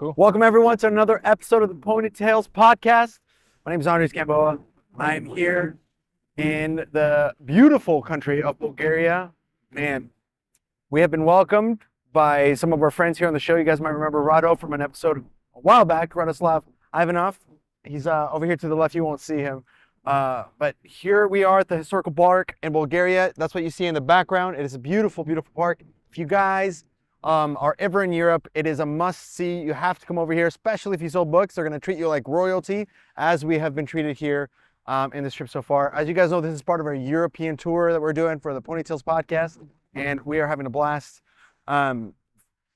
Cool. Welcome everyone to another episode of the Ponytails podcast. My name is Andres Gamboa. I'm here in the beautiful country of Bulgaria. Man, we have been welcomed by some of our friends here on the show. You guys might remember Rado from an episode a while back, Radoslav Ivanov. He's over here to the left. You won't see him. But here we are at the historical park in Bulgaria. That's what you see in the background. It is a beautiful, beautiful park. If you guys are ever in Europe, it is a must-see. You have to come over here, especially if you sell books. They're going to treat you like royalty, as we have been treated here in this trip so far. As you guys know, this is part of our European tour that we're doing for the Ponytails podcast, and we are having a blast.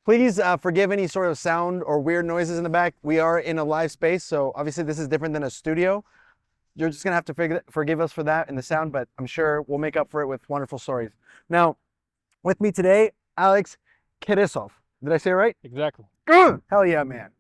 Please forgive any sort of sound or weird noises in the back. We are in a live space, so obviously this is different than a studio. You're just going to have to forgive us for that and the sound, but I'm sure we'll make up for it with wonderful stories. Now, with me today, Alex Kerezov. Did I say it right? Exactly. Hell yeah, man.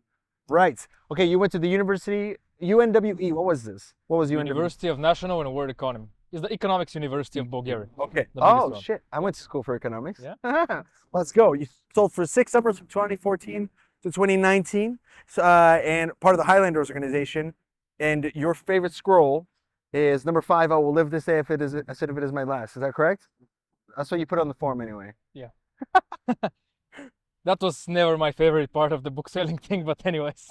Right. Okay, you went to the university, UNWE. What was this? What was UNWE? University of National and World Economy. It's the economics university of Bulgaria. Okay. The biggest Oh, one. shit. I went to school for economics. Yeah. Let's go. You sold for 6 summers from 2014 to 2019, and part of the Highlanders organization. And your favorite scroll is number 5. I will live this day if it is my last. Is that correct? That's what you put on the form anyway. Yeah. That was never my favorite part of the book selling thing, but anyways.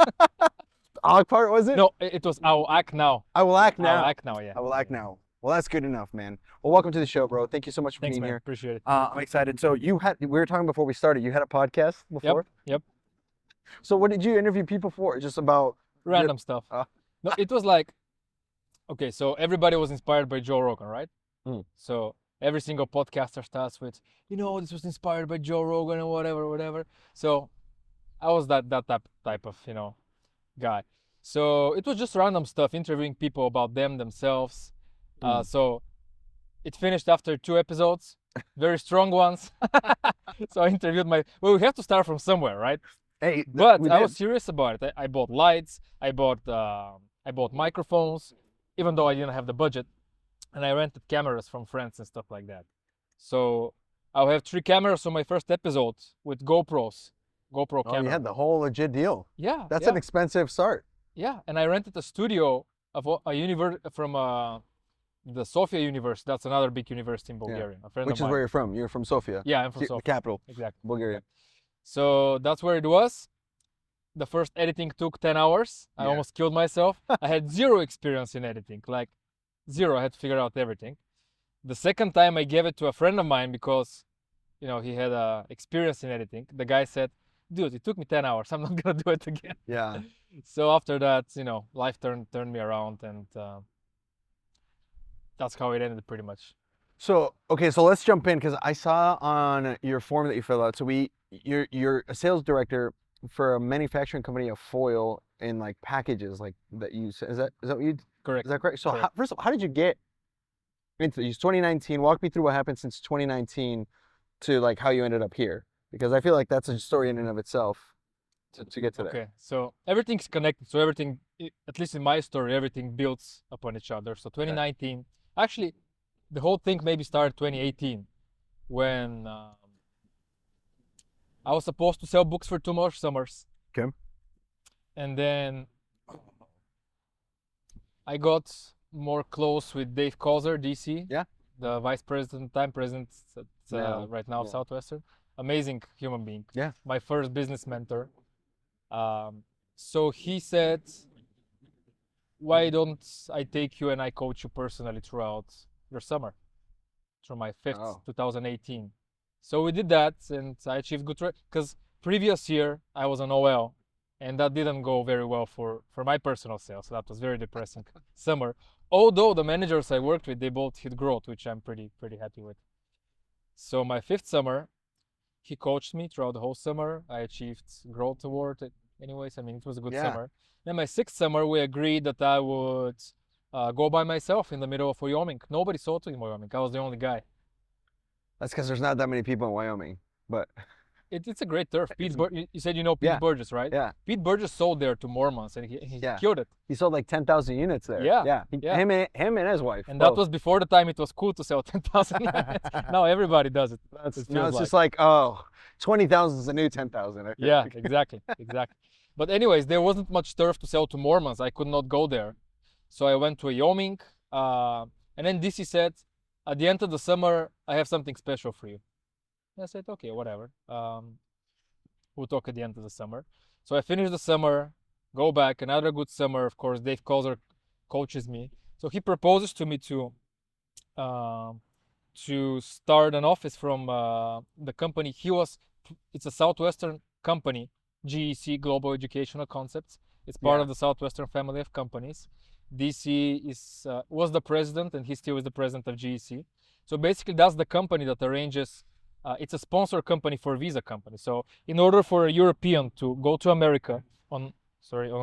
Odd part, was it? No, it was I will act now. I will act now. I will act now, yeah. I will act now. Well, that's good enough, man. Well, welcome to the show, bro. Thank you so much for Thanks, being man. here. Appreciate it. I'm excited. So we were talking before we started. You had a podcast before. Yep. So what did you interview people for? Just about Random stuff. No, it was like, okay, so everybody was inspired by Joe Rogan, right? Mm. So every single podcaster starts with, this was inspired by Joe Rogan and whatever. So I was that type of, guy. So it was just random stuff, interviewing people about themselves. So it finished after 2 episodes, very strong ones. So I interviewed we have to start from somewhere, right? Hey, But I was serious about it. I bought lights, I bought microphones, even though I didn't have the budget, and I rented cameras from friends and stuff like that. So I'll have 3 cameras on my first episode with GoPro camera. You had the whole legit deal. Yeah, That's yeah. an expensive start. Yeah, and I rented a studio of from the Sofia University. That's another big university in Bulgaria. A friend Which of is mine. where you're from. You're from Sofia. Yeah, I'm from The Sofia. capital, Exactly. Bulgaria. So that's where it was. The first editing took 10 hours. I Yeah. almost killed myself. I had 0 experience in editing, like 0. I had to figure out everything. The second time I gave it to a friend of mine because, he had experience in editing. The guy said, dude, it took me 10 hours. I'm not going to do it again. Yeah. So after that, life turned me around, and that's how it ended pretty much. So let's jump in because I saw on your form that you filled out. So you're a sales director for a manufacturing company of foil in like packages like that you is that what you Correct. is that correct? So Correct. First of all, how did you get into this? 2019? Walk me through what happened since 2019 to like how you ended up here, because I feel like that's a story in and of itself to get to there. Okay, so everything's connected. So everything, at least in my story, everything builds upon each other. So 2019, actually, the whole thing maybe started 2018 when I was supposed to sell books for 2 more summers. Okay. And then I got more close with Dave Kozer, DC. Yeah. The vice president, president right now of Yeah. Southwestern. Amazing human being. Yeah. My first business mentor. So he said, why don't I take you and I coach you personally throughout your summer, through my 5th, 2018. So we did that, and I achieved good, because previous year I was on OL, and that didn't go very well for my personal sales. So that was very depressing summer. Although the managers I worked with, they both hit growth, which I'm pretty happy with. So my 5th summer, he coached me throughout the whole summer. I achieved growth award. Anyways, it was a good summer. Then my 6th summer, we agreed that I would go by myself in the middle of Wyoming. Nobody sold in Wyoming. I was the only guy. That's because there's not that many people in Wyoming, but It's a great turf. You said you know Pete Burgess, right? yeah, Pete Burgess sold there to Mormons, and he Yeah. killed it. he sold like 10,000 units there. Yeah, yeah. Him and his wife. And that both. was before the time it was cool to sell 10,000 units. Now everybody does it. That's, It now feels it's like. just like, oh, 20,000 is the new 10,000. Yeah, exactly. But anyways, there wasn't much turf to sell to Mormons. I could not go there. So I went to Wyoming. And then DC said, at the end of the summer, I have something special for you. And I said, okay, whatever. We'll talk at the end of the summer. So I finished the summer, go back, another good summer. Of course, Dave Kozer coaches me. So he proposes to me to start an office from the company. It's a Southwestern company, GEC, Global Educational Concepts. It's part of the Southwestern family of companies. DC was the president, and he still is the president of GEC. So basically, that's the company that arranges. It's a sponsor company for visa companies. So in order for a European to go to America on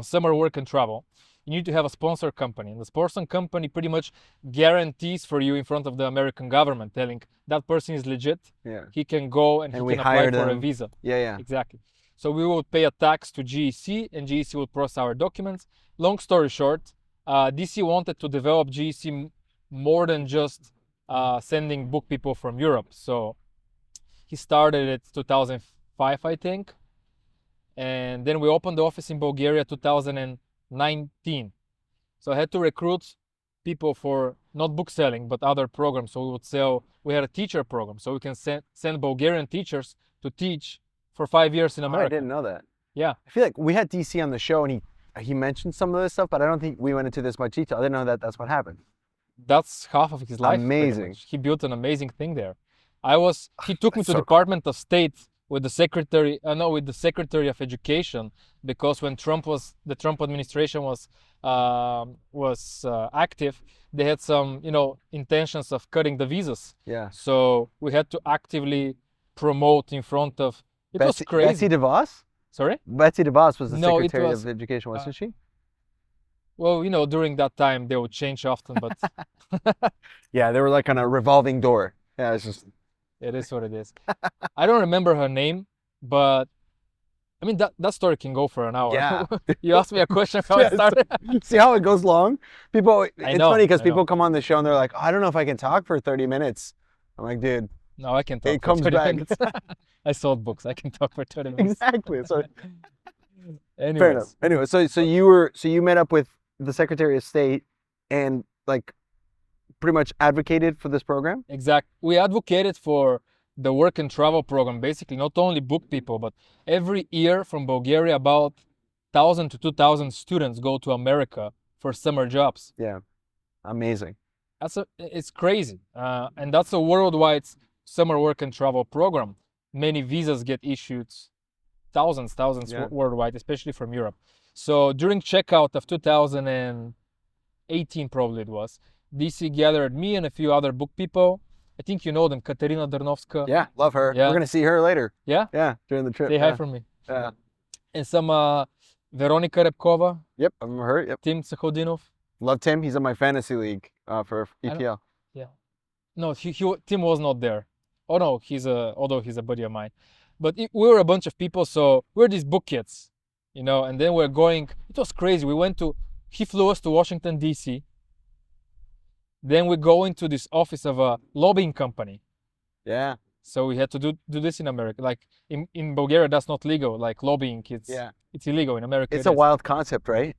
summer work and travel, you need to have a sponsor company, and the sponsor company pretty much guarantees for you in front of the American government, telling that person is legit. Yeah. He can go and he we can apply hired for a him. visa. Yeah. Exactly. So we will pay a tax to GEC, and GEC will process our documents. Long story short, DC wanted to develop GEC more than just sending book people from Europe. So he started it 2005, I think. And then we opened the office in Bulgaria 2019. So I had to recruit people for not book selling, but other programs. So we had a teacher program. So we can send Bulgarian teachers to teach for 5 years in America. I didn't know that. Yeah. I feel like we had DC on the show and he mentioned some of this stuff, but I don't think we went into this much detail. I didn't know that that's what happened. That's half of his life. Amazing. He built an amazing thing there. He took me to so Department of State with the Secretary of Education, because when the Trump administration was active, they had some, intentions of cutting the visas. Yeah. So we had to actively promote in front of. It was crazy. Betsy DeVos? Sorry? Betsy DeVos was the No, Secretary of Education, wasn't she? Well, during that time they would change often, but Yeah, they were like on a revolving door. Yeah, it's just. it is what it is. I don't remember her name, but I mean that story can go for an hour. Yeah. You asked me a question how it started. See how it goes long? It's funny because I know. people come on the show and they're like, oh, I don't know if I can talk for 30 minutes. I'm like, dude. No, I can talk. It for comes 30 back. minutes. I sold books. I can talk for 30 minutes. Exactly. So Anyways. fair enough. Anyway, so you met up with the Secretary of State and like pretty much advocated for this program? Exactly. We advocated for the work and travel program, basically not only book people, but every year from Bulgaria about 1,000 to 2,000 students go to America for summer jobs. Yeah. Amazing. It's crazy. And that's a worldwide summer work and travel program. Many visas get issued, thousands worldwide, especially from Europe. So during checkout of 2018, probably it was, DC gathered me and a few other book people. I think you know them, Katerina Darnovska. Yeah, love her. Yeah. We're going to see her later. Yeah? Yeah, during the trip. Say hi from me. Yeah. And some Veronika Repkova, Yep, I remember her. Yep. Tim Tsahodinov. Love Tim. He's in my fantasy league for EPL. Yeah. No, Tim was not there. Oh no, although he's a buddy of mine. But we were a bunch of people, so we're these book kids, and then we're going, it was crazy. He flew us to Washington, D.C. Then we go into this office of a lobbying company. Yeah. So we had to do this in America. Like in Bulgaria, that's not legal. Like lobbying, it's illegal. In America, It's a wild concept, right?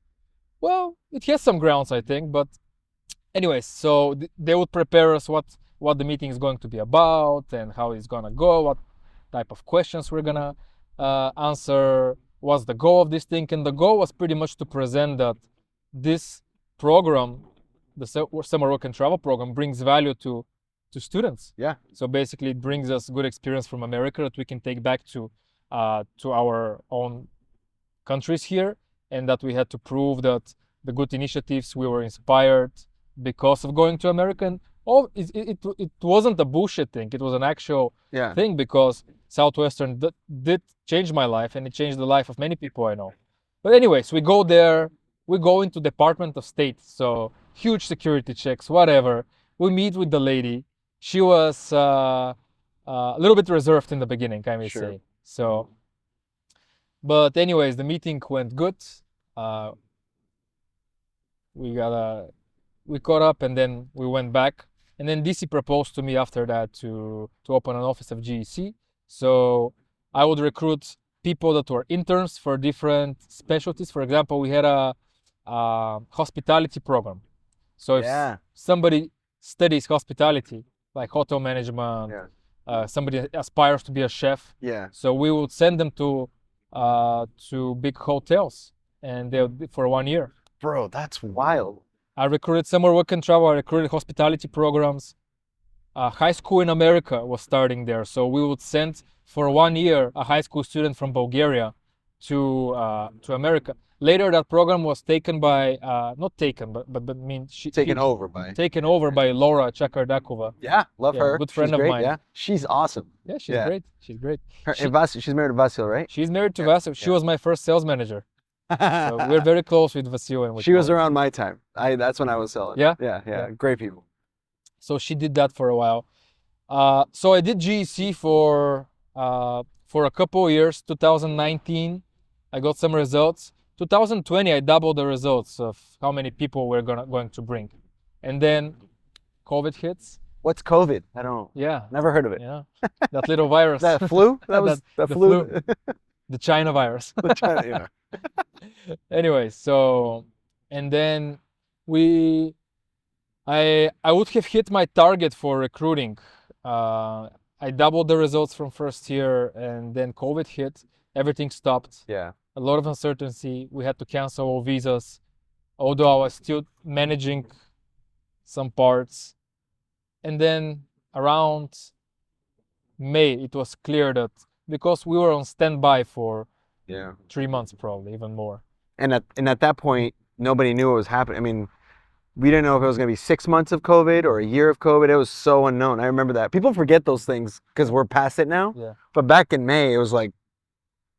Well, it has some grounds, I think. But anyways, so they would prepare us what the meeting is going to be about and how it's gonna go, what type of questions we're gonna answer, what's the goal of this thing. And the goal was pretty much to present that this program, the summer work and travel program, brings value to students. Yeah. So basically, it brings us good experience from America that we can take back to our own countries here, and that we had to prove that the good initiatives we were inspired because of going to America. And it wasn't a bullshit thing. It was an actual thing, because Southwestern did change my life, and it changed the life of many people I know. But anyways, we go there. We go into Department of State, so huge security checks, whatever. We meet with the lady. She was a little bit reserved in the beginning, I may say. So, but anyways, the meeting went good. We caught up, and then we went back. And then DC proposed to me after that to open an office of GEC. So I would recruit people that were interns for different specialties. For example, we had a hospitality program. So if Yeah. somebody studies hospitality, like hotel management, Yeah. somebody aspires to be a chef, Yeah. so we would send them to big hotels, and they'll for 1 year. Bro, that's wild. I recruited summer work and travel. I recruited hospitality programs. High school in America was starting there, so we would send for 1 year a high school student from Bulgaria to America. Later, that program was taken by not taken, but I mean Taken over by. taken over by Laura Chakardakova. Yeah, love Yeah, her. good friend She's of great. mine. Yeah, she's awesome. Yeah, she's Yeah. great. She's great. Her, She- and she's married to Vasil, right? She's married to Yeah, Vasil. She yeah. was my first sales manager. So we're very close with Vasil and with She was Laura. around my time. That's when I was selling. Yeah? Yeah. Yeah. Great people. So she did that for a while. So I did GEC for a couple of years. 2019, I got some results. 2020, I doubled the results of how many people we're going to bring, and then COVID hits. What's COVID? I don't know. Yeah, Never heard of it. yeah, that little virus. That flu? That was the the flu. the China virus. The China, yeah. Anyway, so and then I would have hit my target for recruiting. I doubled the results from first year, and then COVID hit. Everything stopped. Yeah. A lot of uncertainty. We had to cancel all visas, although I was still managing some parts. And then around May, it was clear that because we were on standby for Yeah. 3 months, probably even more. And at that point, nobody knew what was happening. I mean, we didn't know if it was going to be 6 months of COVID or a year of COVID. It was so unknown. I remember that. People forget those things because we're past it now. Yeah. But back in May, it was like,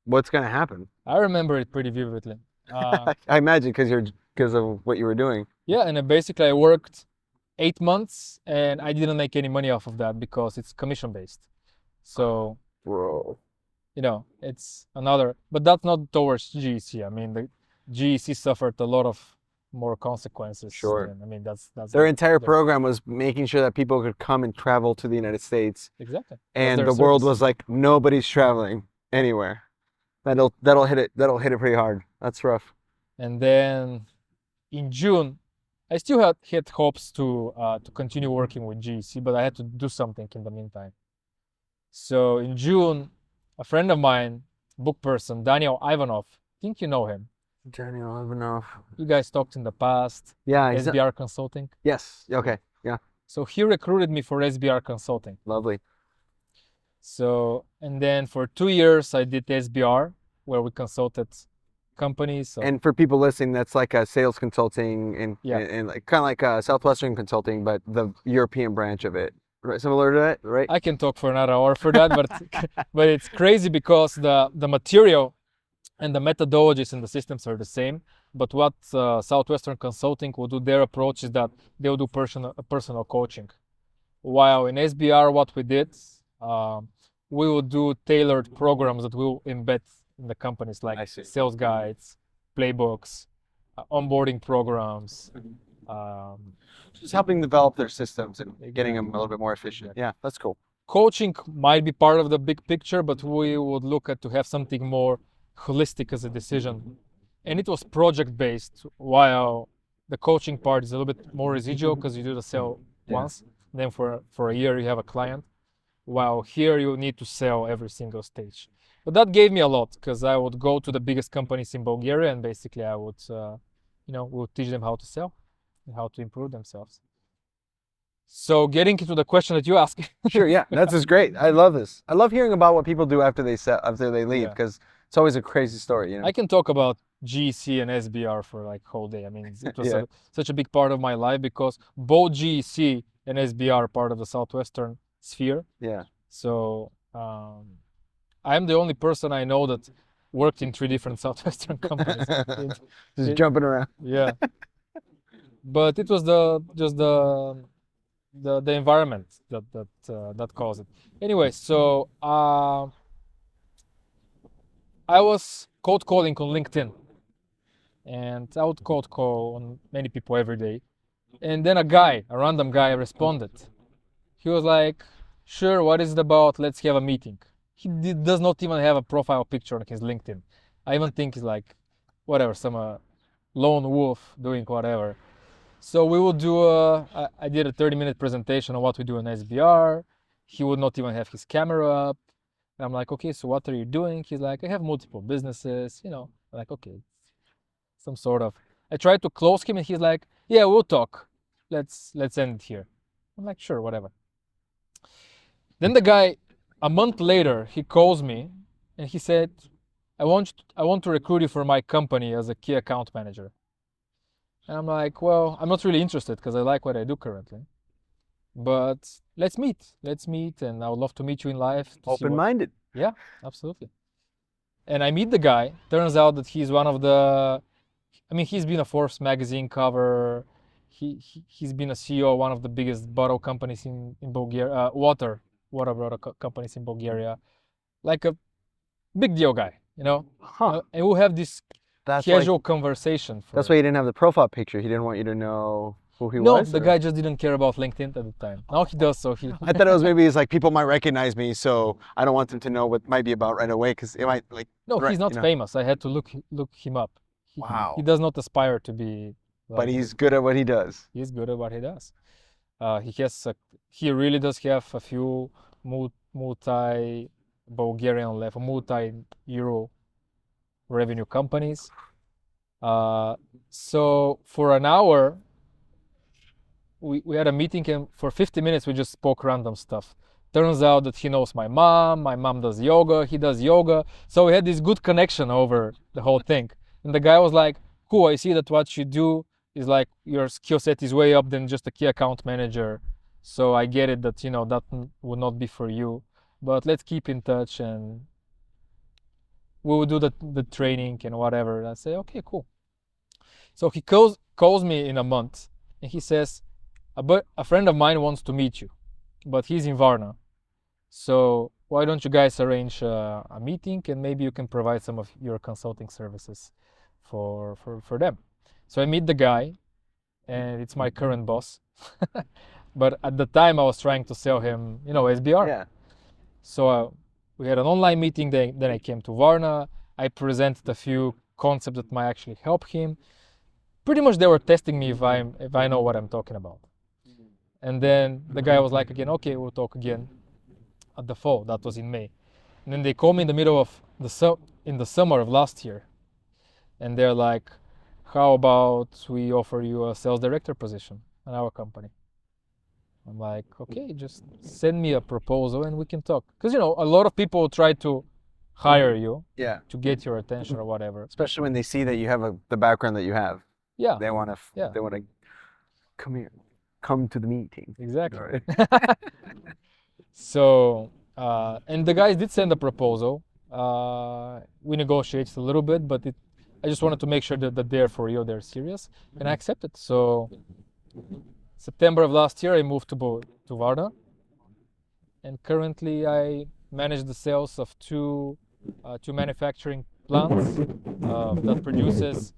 what's going to happen? I remember it pretty vividly. I imagine because of what you were doing. Yeah, and then basically I worked 8 months, and I didn't make any money off of that because it's commission based. So, Bro. you know, it's another, but that's not towards GEC. I mean, the GEC suffered a lot of more consequences. Sure. I mean, that's Their entire their- program was making sure that people could come and travel to the United States. exactly. That's And their the world service. was like, nobody's traveling anywhere. That'll hit it pretty hard. That's rough. And then in June, I still had hopes to continue working with GEC, but I had to do something in the meantime. So in June, a friend of mine, book person, Daniel Ivanov, I think you know him. Daniel Ivanov. You guys talked in the past, Yeah. SBR Consulting. Yes. Okay. Yeah. So he recruited me for SBR Consulting. Lovely. So, and then for 2 years, I did SBR, where we consulted companies. So, And for people listening, that's like a sales consulting Yeah. and like kind of like a Southwestern consulting, but the European branch of it. Right? Similar to that, right? I can talk for another hour for that, but but it's crazy because the material and the methodologies and the systems are the same. But what Southwestern Consulting will do, their approach is that they'll do personal coaching. While in SBR, what we did, we will do tailored programs that we'll embed in the companies, I like see. sales guides, playbooks, onboarding programs. Just helping develop their systems and getting them a little bit more efficient. Yeah, that's cool. Coaching might be part of the big picture, but we would look at to have something more holistic as a decision. And it was project based, while the coaching part is a little bit more residual because you do the sale Yeah. once, then for a year you have a client. While here you need to sell every single stage. But that gave me a lot because I would go to the biggest companies in Bulgaria and basically I would, we would teach them how to sell and how to improve themselves. So getting into the question that you asked. Sure, yeah, that's just great. I love this. I love hearing about what people do after they leave Yeah. because it's always a crazy story, you know. I can talk about GEC and SBR for like whole day. I mean, it was Yeah. such a big part of my life because both GEC and SBR are part of the Southwestern sphere. Yeah. So I'm the only person I know that worked in 3 different Southwestern companies. Just it- jumping around. Yeah. But it was the environment that caused it. Anyway, so I was cold calling on LinkedIn, and I would cold call on many people every day. And then a random guy responded. He was like, "Sure, what is it about? Let's have a meeting." does not even have a profile picture on his LinkedIn. I even think he's like, whatever, some lone wolf doing whatever. So we would do I did a 30-minute presentation on what we do in SBR. He would not even have his camera up. And I'm like, okay, so what are you doing? He's like, I have multiple businesses, I'm like, okay, some sort of. I tried to close him and he's like, yeah, we'll talk. Let's end it here. I'm like, sure, whatever. Then the guy, a month later, he calls me and he said, I want to recruit you for my company as a key account manager. And I'm like, well, I'm not really interested because I like what I do currently. But let's meet, and I would love to meet you in life. Open-minded. Yeah, absolutely. And I meet the guy. Turns out that he's one of the, he's been a Forbes magazine cover. He's been a CEO of one of the biggest bottle companies in Bulgaria, water bottle companies in Bulgaria. Like a big deal guy, Huh. And we'll have this That's casual conversation. That's why he didn't have the profile picture. He didn't want you to know who he No, was? the guy just didn't care about LinkedIn at the time. Now he does, so he. I thought it was maybe he's like, people might recognize me, so I don't want them to know what might be about right away because it might like. No, right, he's not famous. I had to look him up. Wow. He does not aspire to be. But he's good at what he does. He's good at what he does. He really does have a few multi-Bulgarian level, multi-euro revenue companies. So for an hour, we had a meeting, and for 50 minutes we just spoke random stuff. Turns out that he knows my mom does yoga, he does yoga. So we had this good connection over the whole thing. And the guy was like, cool, I see that what you do is like your skill set is way up than just a key account manager. So I get it that, that would not be for you. But let's keep in touch and we will do the training and whatever. And I say, okay, cool. So he calls me in a month and he says, a friend of mine wants to meet you, but he's in Varna. So why don't you guys arrange a meeting and maybe you can provide some of your consulting services for them. So I meet the guy and it's my current boss. But at the time I was trying to sell him, SBR. Yeah. So we had an online meeting, then I came to Varna. I presented a few concepts that might actually help him. Pretty much they were testing me if I know what I'm talking about. And then the guy was like again, okay, we'll talk again at the fall. That was in May. And then they called me in the middle of in the summer of last year. And they're like, how about we offer you a sales director position in our company? I'm like, okay, just send me a proposal and we can talk. Because, a lot of people try to hire you to get your attention or whatever. Especially when they see that you have the background that you have. Yeah. They want to come here. Come to the meeting. Exactly. Right. So, and the guys did send a proposal. We negotiated a little bit, but I just wanted to make sure that they're for real, they're serious, and I accepted. So, September of last year, I moved to Varna, and currently I manage the sales of two manufacturing plants that produces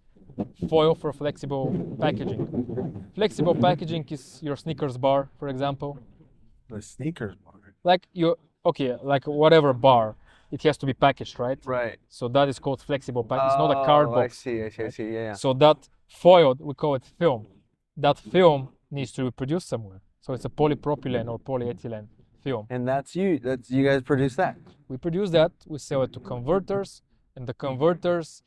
foil for flexible packaging. Flexible packaging is your Snickers bar, for example. The Snickers bar. Like whatever bar, it has to be packaged, right? Right. So that is called flexible packaging. It's not a card box. I see. Yeah. So that foil, we call it film. That film needs to be produced somewhere. So it's a polypropylene or polyethylene film. And that's you guys produce that. We produce that. We sell it to converters, and the converters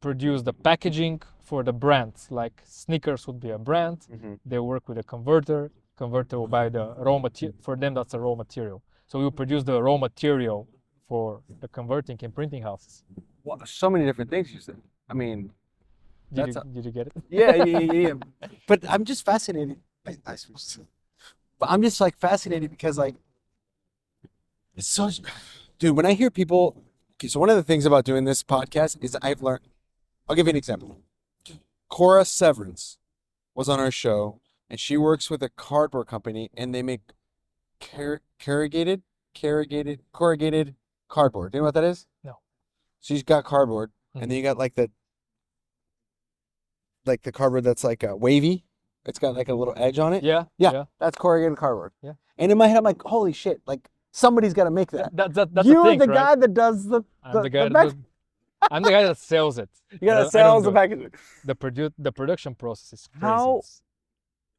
produce the packaging for the brands. Like Snickers would be a brand. Mm-hmm. They work with a converter. Converter will buy the raw material. For them, that's a raw material. So we produce the raw material for the converting and printing houses. Well, so many different things you said. I mean, did you get it? Yeah. But I'm just fascinated. But I'm just like fascinated because like it's so. Dude, when I hear people. Okay, so one of the things about doing this podcast is I've learned. I'll give you an example. Cora Severance was on our show, and she works with a cardboard company, and they make corrugated cardboard. Do you know what that is? No. So you've got cardboard, Mm-hmm. and then you got like the cardboard that's like wavy. It's got like a little edge on it. Yeah. That's corrugated cardboard. Yeah. And in my head, I'm like, holy shit! Like Somebody's got to make that. That's the You're thing, the right? guy that does the I'm the guy back- that I'm the guy that sells it. You got to I don't sell do the it. package. The production process is crazy. How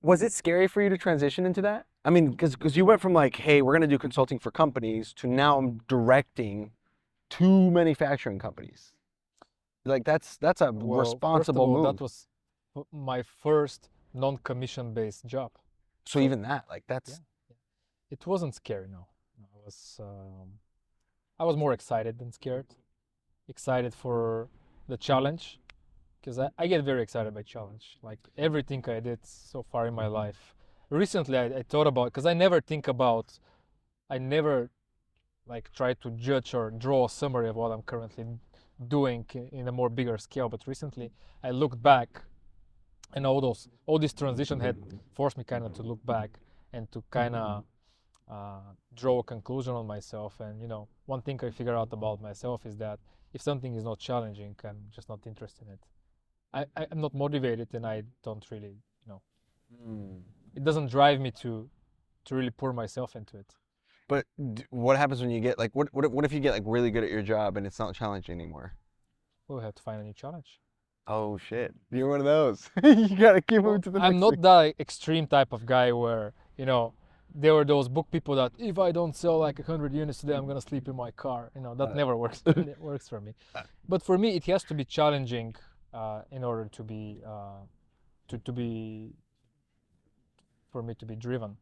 was it scary for you to transition into that? I mean, because you went from like, hey, we're gonna do consulting for companies to now I'm directing two manufacturing companies. Like that's a Well, responsible first of all, move. that was my first non-commission based job. So even that, like that's It wasn't scary, no. I was more excited than scared. Excited for the challenge, because I get very excited by challenge. Like everything I did so far in my life. Recently, I thought about, because I never like try to judge or draw a summary of what I'm currently doing in a more bigger scale. But recently, I looked back, and all this transition had forced me kind of to look back and to kind of draw a conclusion on myself. And one thing I figure out about myself is that if something is not challenging, I'm just not interested in it. I'm not motivated, and I don't really, it doesn't drive me to really pour myself into it. But what happens when you get like what if you get like really good at your job and it's not challenging anymore? We'll have to find a new challenge. Oh shit, you're one of those. You gotta keep moving to the I'm next not thing. that extreme type of guy where there were those book people that if I don't sell like 100 units today, I'm gonna sleep in my car. That never works. It works for me. But for me, it has to be challenging in order to be for me to be driven.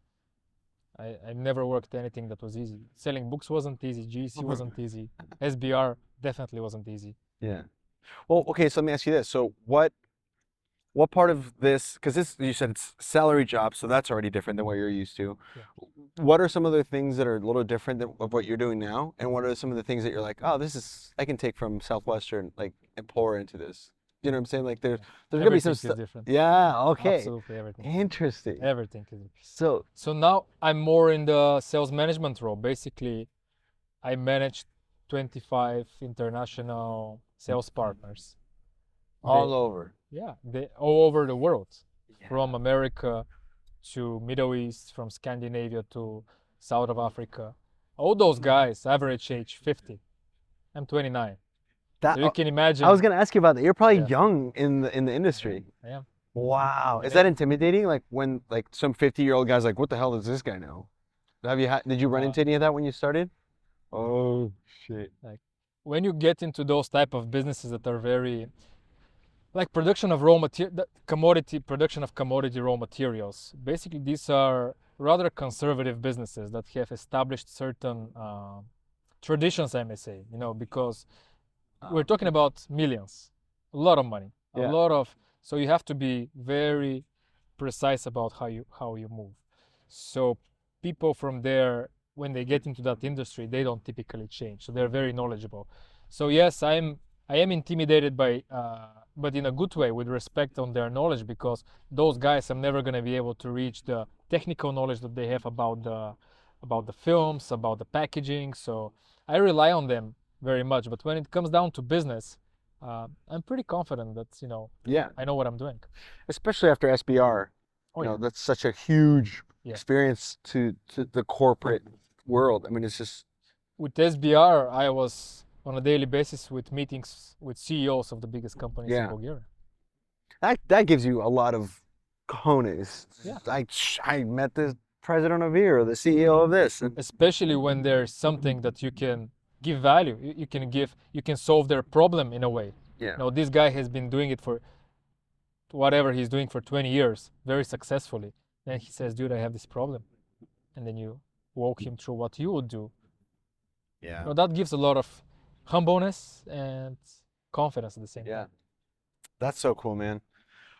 I never worked anything that was easy. Selling books wasn't easy. GEC wasn't easy. SBR definitely wasn't easy. Yeah. Well, okay, so let me ask you this. So what part of this, because this, you said it's salary job, so that's already different than what you're used to. Yeah. What are some of the things that are a little different of what you're doing now? And what are some of the things that you're like, oh, I can take from Southwestern, like, and pour into this? You know what I'm saying? Like there's gonna be some Everything is stuff. different. Yeah, okay. Absolutely everything. Interesting. Everything is different. So now I'm more in the sales management role. Basically, I manage 25 international sales partners. all over. Yeah, they all over the world, Yeah. from America to Middle East, from Scandinavia to South of Africa. All those guys, average age 50. I'm 29. That, So you can imagine. I was gonna ask you about that. You're probably Yeah. young in the industry. I am. Wow. Is Yeah. that intimidating? Like when like some 50-year-old guy's like, what the hell does this guy know? Did you run into any of that when you started? Oh shit. When you get into those type of businesses that are very like production of raw material, production of commodity raw materials, basically these are rather conservative businesses that have established certain traditions, I may say, because we're talking about millions, a lot of money, Yeah. so you have to be very precise about how you move. So people from there, when they get into that industry, they don't typically change. So they're very knowledgeable. So yes, I am intimidated by, but in a good way, with respect on their knowledge, because those guys, I'm never going to be able to reach the technical knowledge that they have about the films, about the packaging. So I rely on them very much. But when it comes down to business, I'm pretty confident that Yeah. I know what I'm doing. Especially after SBR. Oh, yeah. That's such a huge Yeah. experience to the corporate world. I mean, it's just With SBR, I was on a daily basis with meetings with CEOs of the biggest companies Yeah. in Bulgaria. that gives you a lot of cojones. Yeah. I met the president of here, or the CEO of this. And Especially when there's something that you can give value. You can solve their problem in a way. yeah. This guy has been doing it for whatever he's doing for 20 years very successfully. Then he says, dude, I have this problem. And then you walk him through what you would do. Yeah. That gives a lot of humbleness and confidence at the same time. Yeah. That's so cool, man.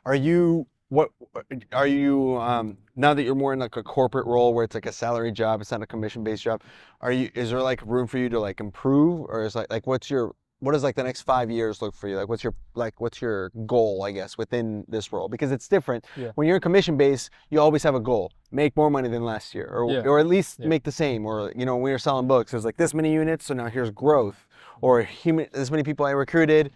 Are you now that you're more in like a corporate role where it's like a salary job, it's not a commission-based job, is there like room for you to like improve, or is like what does like the next 5 years look for you? Like what's your goal, I guess, within this role? Because it's different. Yeah. When you're in commission-based, you always have a goal. Make more money than last year, or at least make the same, or when you're selling books, there's like this many units, so now here's growth, or this many people I recruited,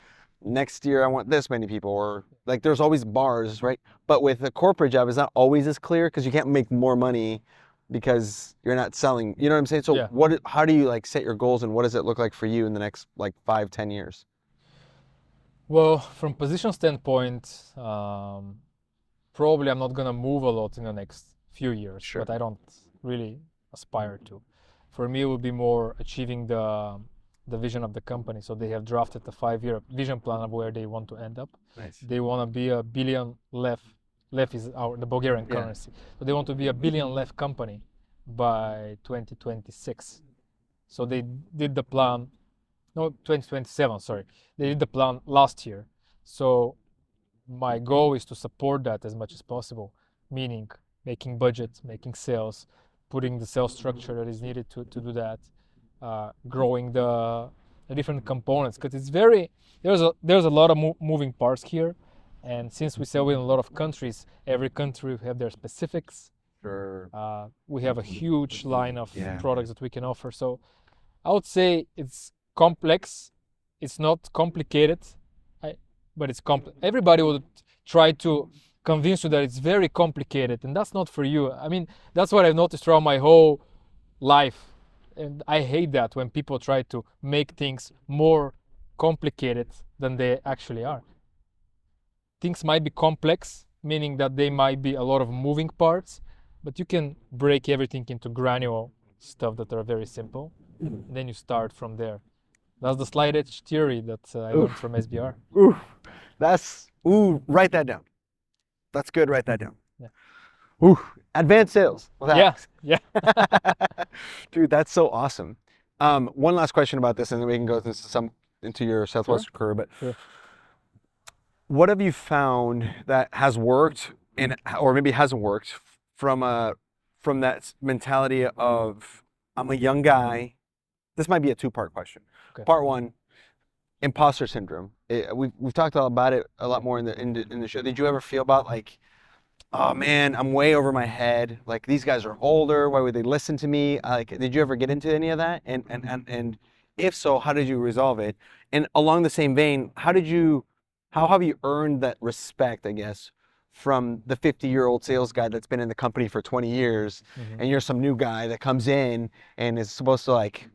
next year I want this many people, or like there's always bars, right? But with a corporate job, it's not always as clear because you can't make more money because you're not selling. You know what I'm saying? So Yeah. how do you like set your goals, and what does it look like for you in the next like 5-10 years? Well, from position standpoint, probably I'm not gonna move a lot in the next few years, Sure. but I don't really aspire to. For me, it would be more achieving the vision of the company. So they have drafted a 5-year vision plan of where they want to end up. Nice. They want to be a billion lev. Lev is the Bulgarian Yeah. currency. So they want to be a billion lev company by 2026. So they did the plan. No, 2027. Sorry, they did the plan last year. So my goal is to support that as much as possible, meaning making budget, making sales, putting the sales structure that is needed to do that, growing the different components, because it's very there's a lot of moving parts here, and since we sell in a lot of countries, every country have their specifics. Sure. We have a huge line of Yeah. products that we can offer, so I would say it's complex. It's not complicated, but it's complex. Everybody would try to convince you that it's very complicated, and that's not for you. I mean, that's what I've noticed throughout my whole life, and I hate that when people try to make things more complicated than they actually are. Things might be complex, meaning that they might be a lot of moving parts, but you can break everything into granular stuff that are very simple, and then you start from there. That's the slide edge theory that I learned from SBR. Ooh, write that down. That's good. Write that down. Yeah. Ooh, advanced sales. With Yeah, Alex. yeah. Dude, that's so awesome. One last question about this, and then we can go into your Southwestern career. But Sure. what have you found that has worked, or maybe hasn't worked, from that mentality of I'm a young guy? This might be a two-part question. Okay. Part one, imposter syndrome. We've talked about it a lot more in the show. Did you ever feel about like, oh man, I'm way over my head. Like these guys are older. Why would they listen to me? Like, did you ever get into any of that? And if so, how did you resolve it? And along the same vein, how have you earned that respect, I guess, from the 50-year-old sales guy that's been in the company for 20 years, and you're some new guy that comes in and is supposed to like,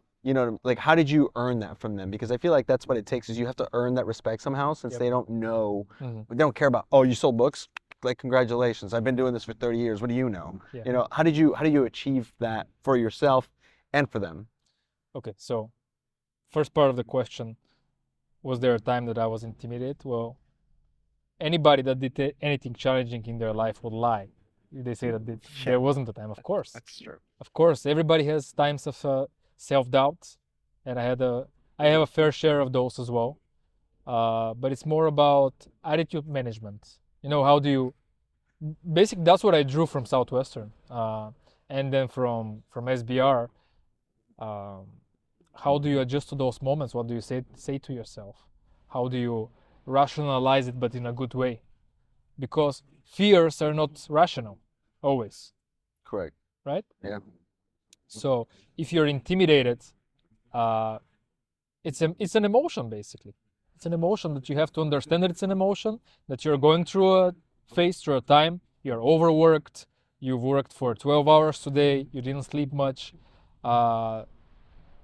like how did you earn that from them? Because I feel like that's what it takes, is you have to earn that respect somehow, since Yep. they don't know, they don't care about, oh, you sold books? Like, congratulations, I've been doing this for 30 years. What do you know? Yeah. How did you achieve that for yourself and for them? Okay, so first part of the question, was there a time that I was intimidated? Well, anybody that did anything challenging in their life would lie if they say that there wasn't a time. Of course. That's true. Of course, everybody has times of self-doubt, and I have a fair share of those as well. But it's more about attitude management. How do you basically, that's what I drew from Southwestern, and then from SBR. How do you adjust to those moments? What do you say to yourself? How do you rationalize it, but in a good way? Because fears are not rational, always, Correct. right? Yeah. So if you're intimidated, it's an emotion, basically. It's an emotion that you have to understand that it's an emotion, that you're going through a phase, through a time. You're overworked. You've worked for 12 hours today. You didn't sleep much. A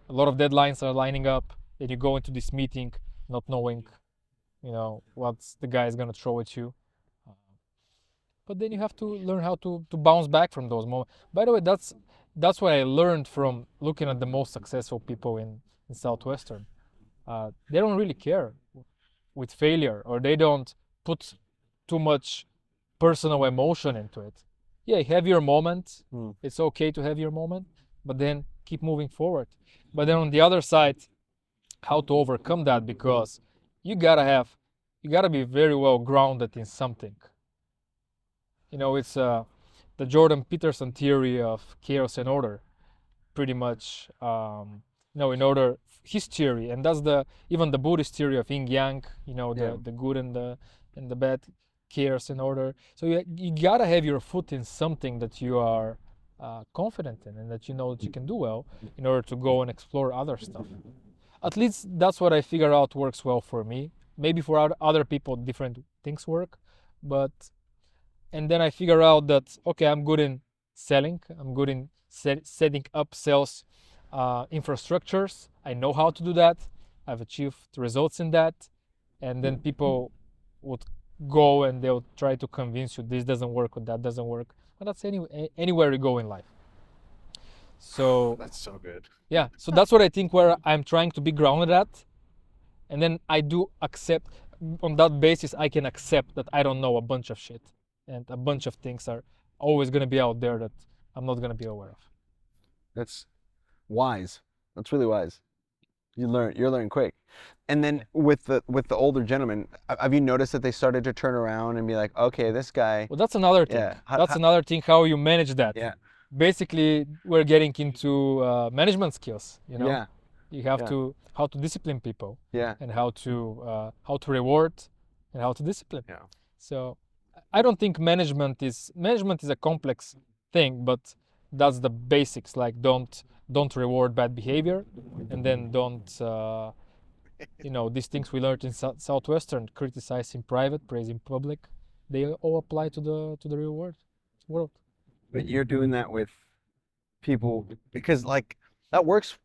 lot of deadlines are lining up. Then you go into this meeting not knowing, what the guy is going to throw at you. But then you have to learn how to bounce back from those moments. By the way, that's what I learned from looking at the most successful people in Southwestern. They don't really care with failure, or they don't put too much personal emotion into it. Yeah, have your moment. It's okay to have your moment, but then keep moving forward. But then on the other side, how to overcome that, because you gotta be very well grounded in something. It's the Jordan Peterson theory of chaos and order, pretty much. In order, his theory, and that's even the Buddhist theory of yin yang. The good and the bad, chaos and order. So you gotta have your foot in something that you are confident in, and that you know that you can do well, in order to go and explore other stuff. At least that's what I figure out works well for me. Maybe for other people, different things work, and then I figure out that, okay, I'm good in selling. I'm good in setting up sales infrastructures. I know how to do that. I've achieved results in that. And then people would go and they'll try to convince you this doesn't work or that doesn't work. But that's anywhere you go in life. So That's so good. yeah, so that's what I think where I'm trying to be grounded at. And then I do accept, on that basis, I can accept that I don't know a bunch of shit. And a bunch of things are always going to be out there that I'm not going to be aware of. That's wise. That's really wise. You're learning quick. And then with the older gentlemen, have you noticed that they started to turn around and be like, okay, this guy. Well, that's another thing. Yeah. That's another thing, how you manage that. Yeah. Basically, we're getting into management skills, you know? Yeah. You have Yeah. to, how to discipline people. Yeah. And how to reward and how to discipline. Yeah. So I don't think management is a complex thing, but that's the basics. Like don't reward bad behavior, and then don't these things we learned in Southwestern: criticize in private, praise in public. They all apply to the real world. But you're doing that with people because like that works.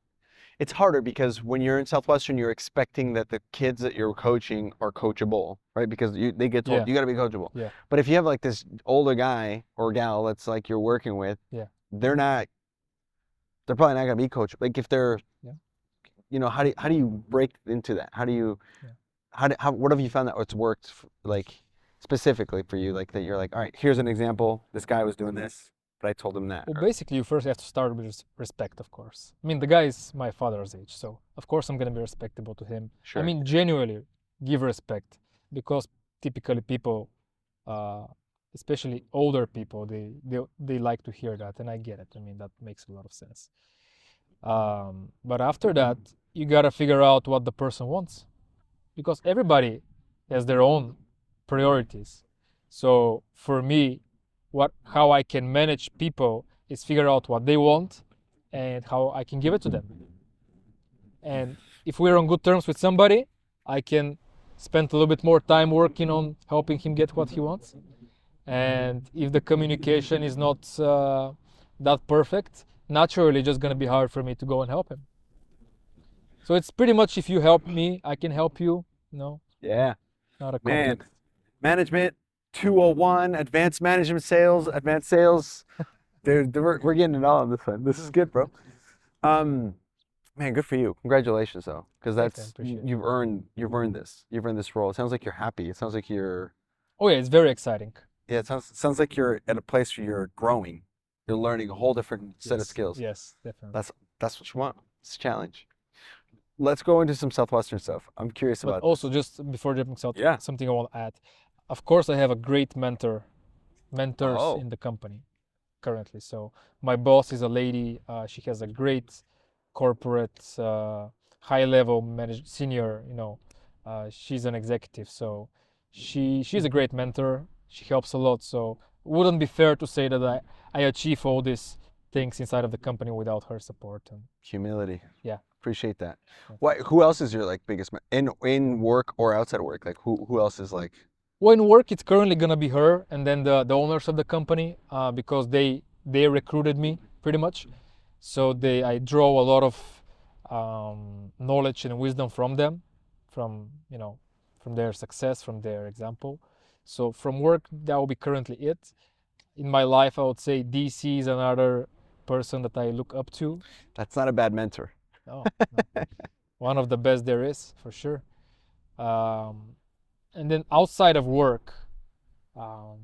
It's harder because when you're in Southwestern, you're expecting that the kids that you're coaching are coachable, right? Because they get told Yeah. you got to be coachable. Yeah. But if you have like this older guy or gal that's like you're working with, Yeah. they're probably not gonna be coachable. Like if they're, Yeah. how do you break into that? How do you, what have you found that it's worked like specifically for you? Like that you're like, all right, here's an example. This guy was doing this, but I told him that. Well, basically, you first have to start with respect, of course. I mean, the guy is my father's age, so of course I'm gonna be respectable to him. Sure. I mean, genuinely give respect, because typically people, especially older people, they like to hear that, and I get it. I mean, that makes a lot of sense. But after that, you gotta figure out what the person wants, because everybody has their own priorities. So for me, how I can manage people is figure out what they want and how I can give it to them. And if we're on good terms with somebody, I can spend a little bit more time working on helping him get what he wants. And if the communication is not that perfect, naturally just gonna be hard for me to go and help him. So it's pretty much, if you help me, I can help you. No, Yeah. not a Man, conflict. management 201, advanced sales. We're getting it all on this one. This is good, bro. Man, good for you. Congratulations, though, because Thanks, I that's appreciate it. you've earned this. You've earned this role. It sounds like you're happy. It sounds like you're Oh yeah, it's very exciting. It sounds like you're at a place where you're growing. You're learning a whole different set of skills. Yes, definitely. That's what you want. It's a challenge. Let's go into some Southwestern stuff. I'm curious But about also, just before jumping south, Yeah. something I want to add. Of course, I have a great mentors Oh. in the company currently. So my boss is a lady. She has a great corporate, high-level senior. She's an executive. So she's a great mentor. She helps a lot. So it wouldn't be fair to say that I achieve all these things inside of the company without her support. And humility. Yeah. Appreciate that. Yeah. Who else is your like biggest in work or outside of work? Like who else is like Well, in work, it's currently gonna be her, and then the owners of the company, because they recruited me pretty much. So I draw a lot of knowledge and wisdom from them, from their success, from their example. So from work, that will be currently it. In my life, I would say DC is another person that I look up to. That's not a bad mentor. No. One of the best there is, for sure. And then outside of work, I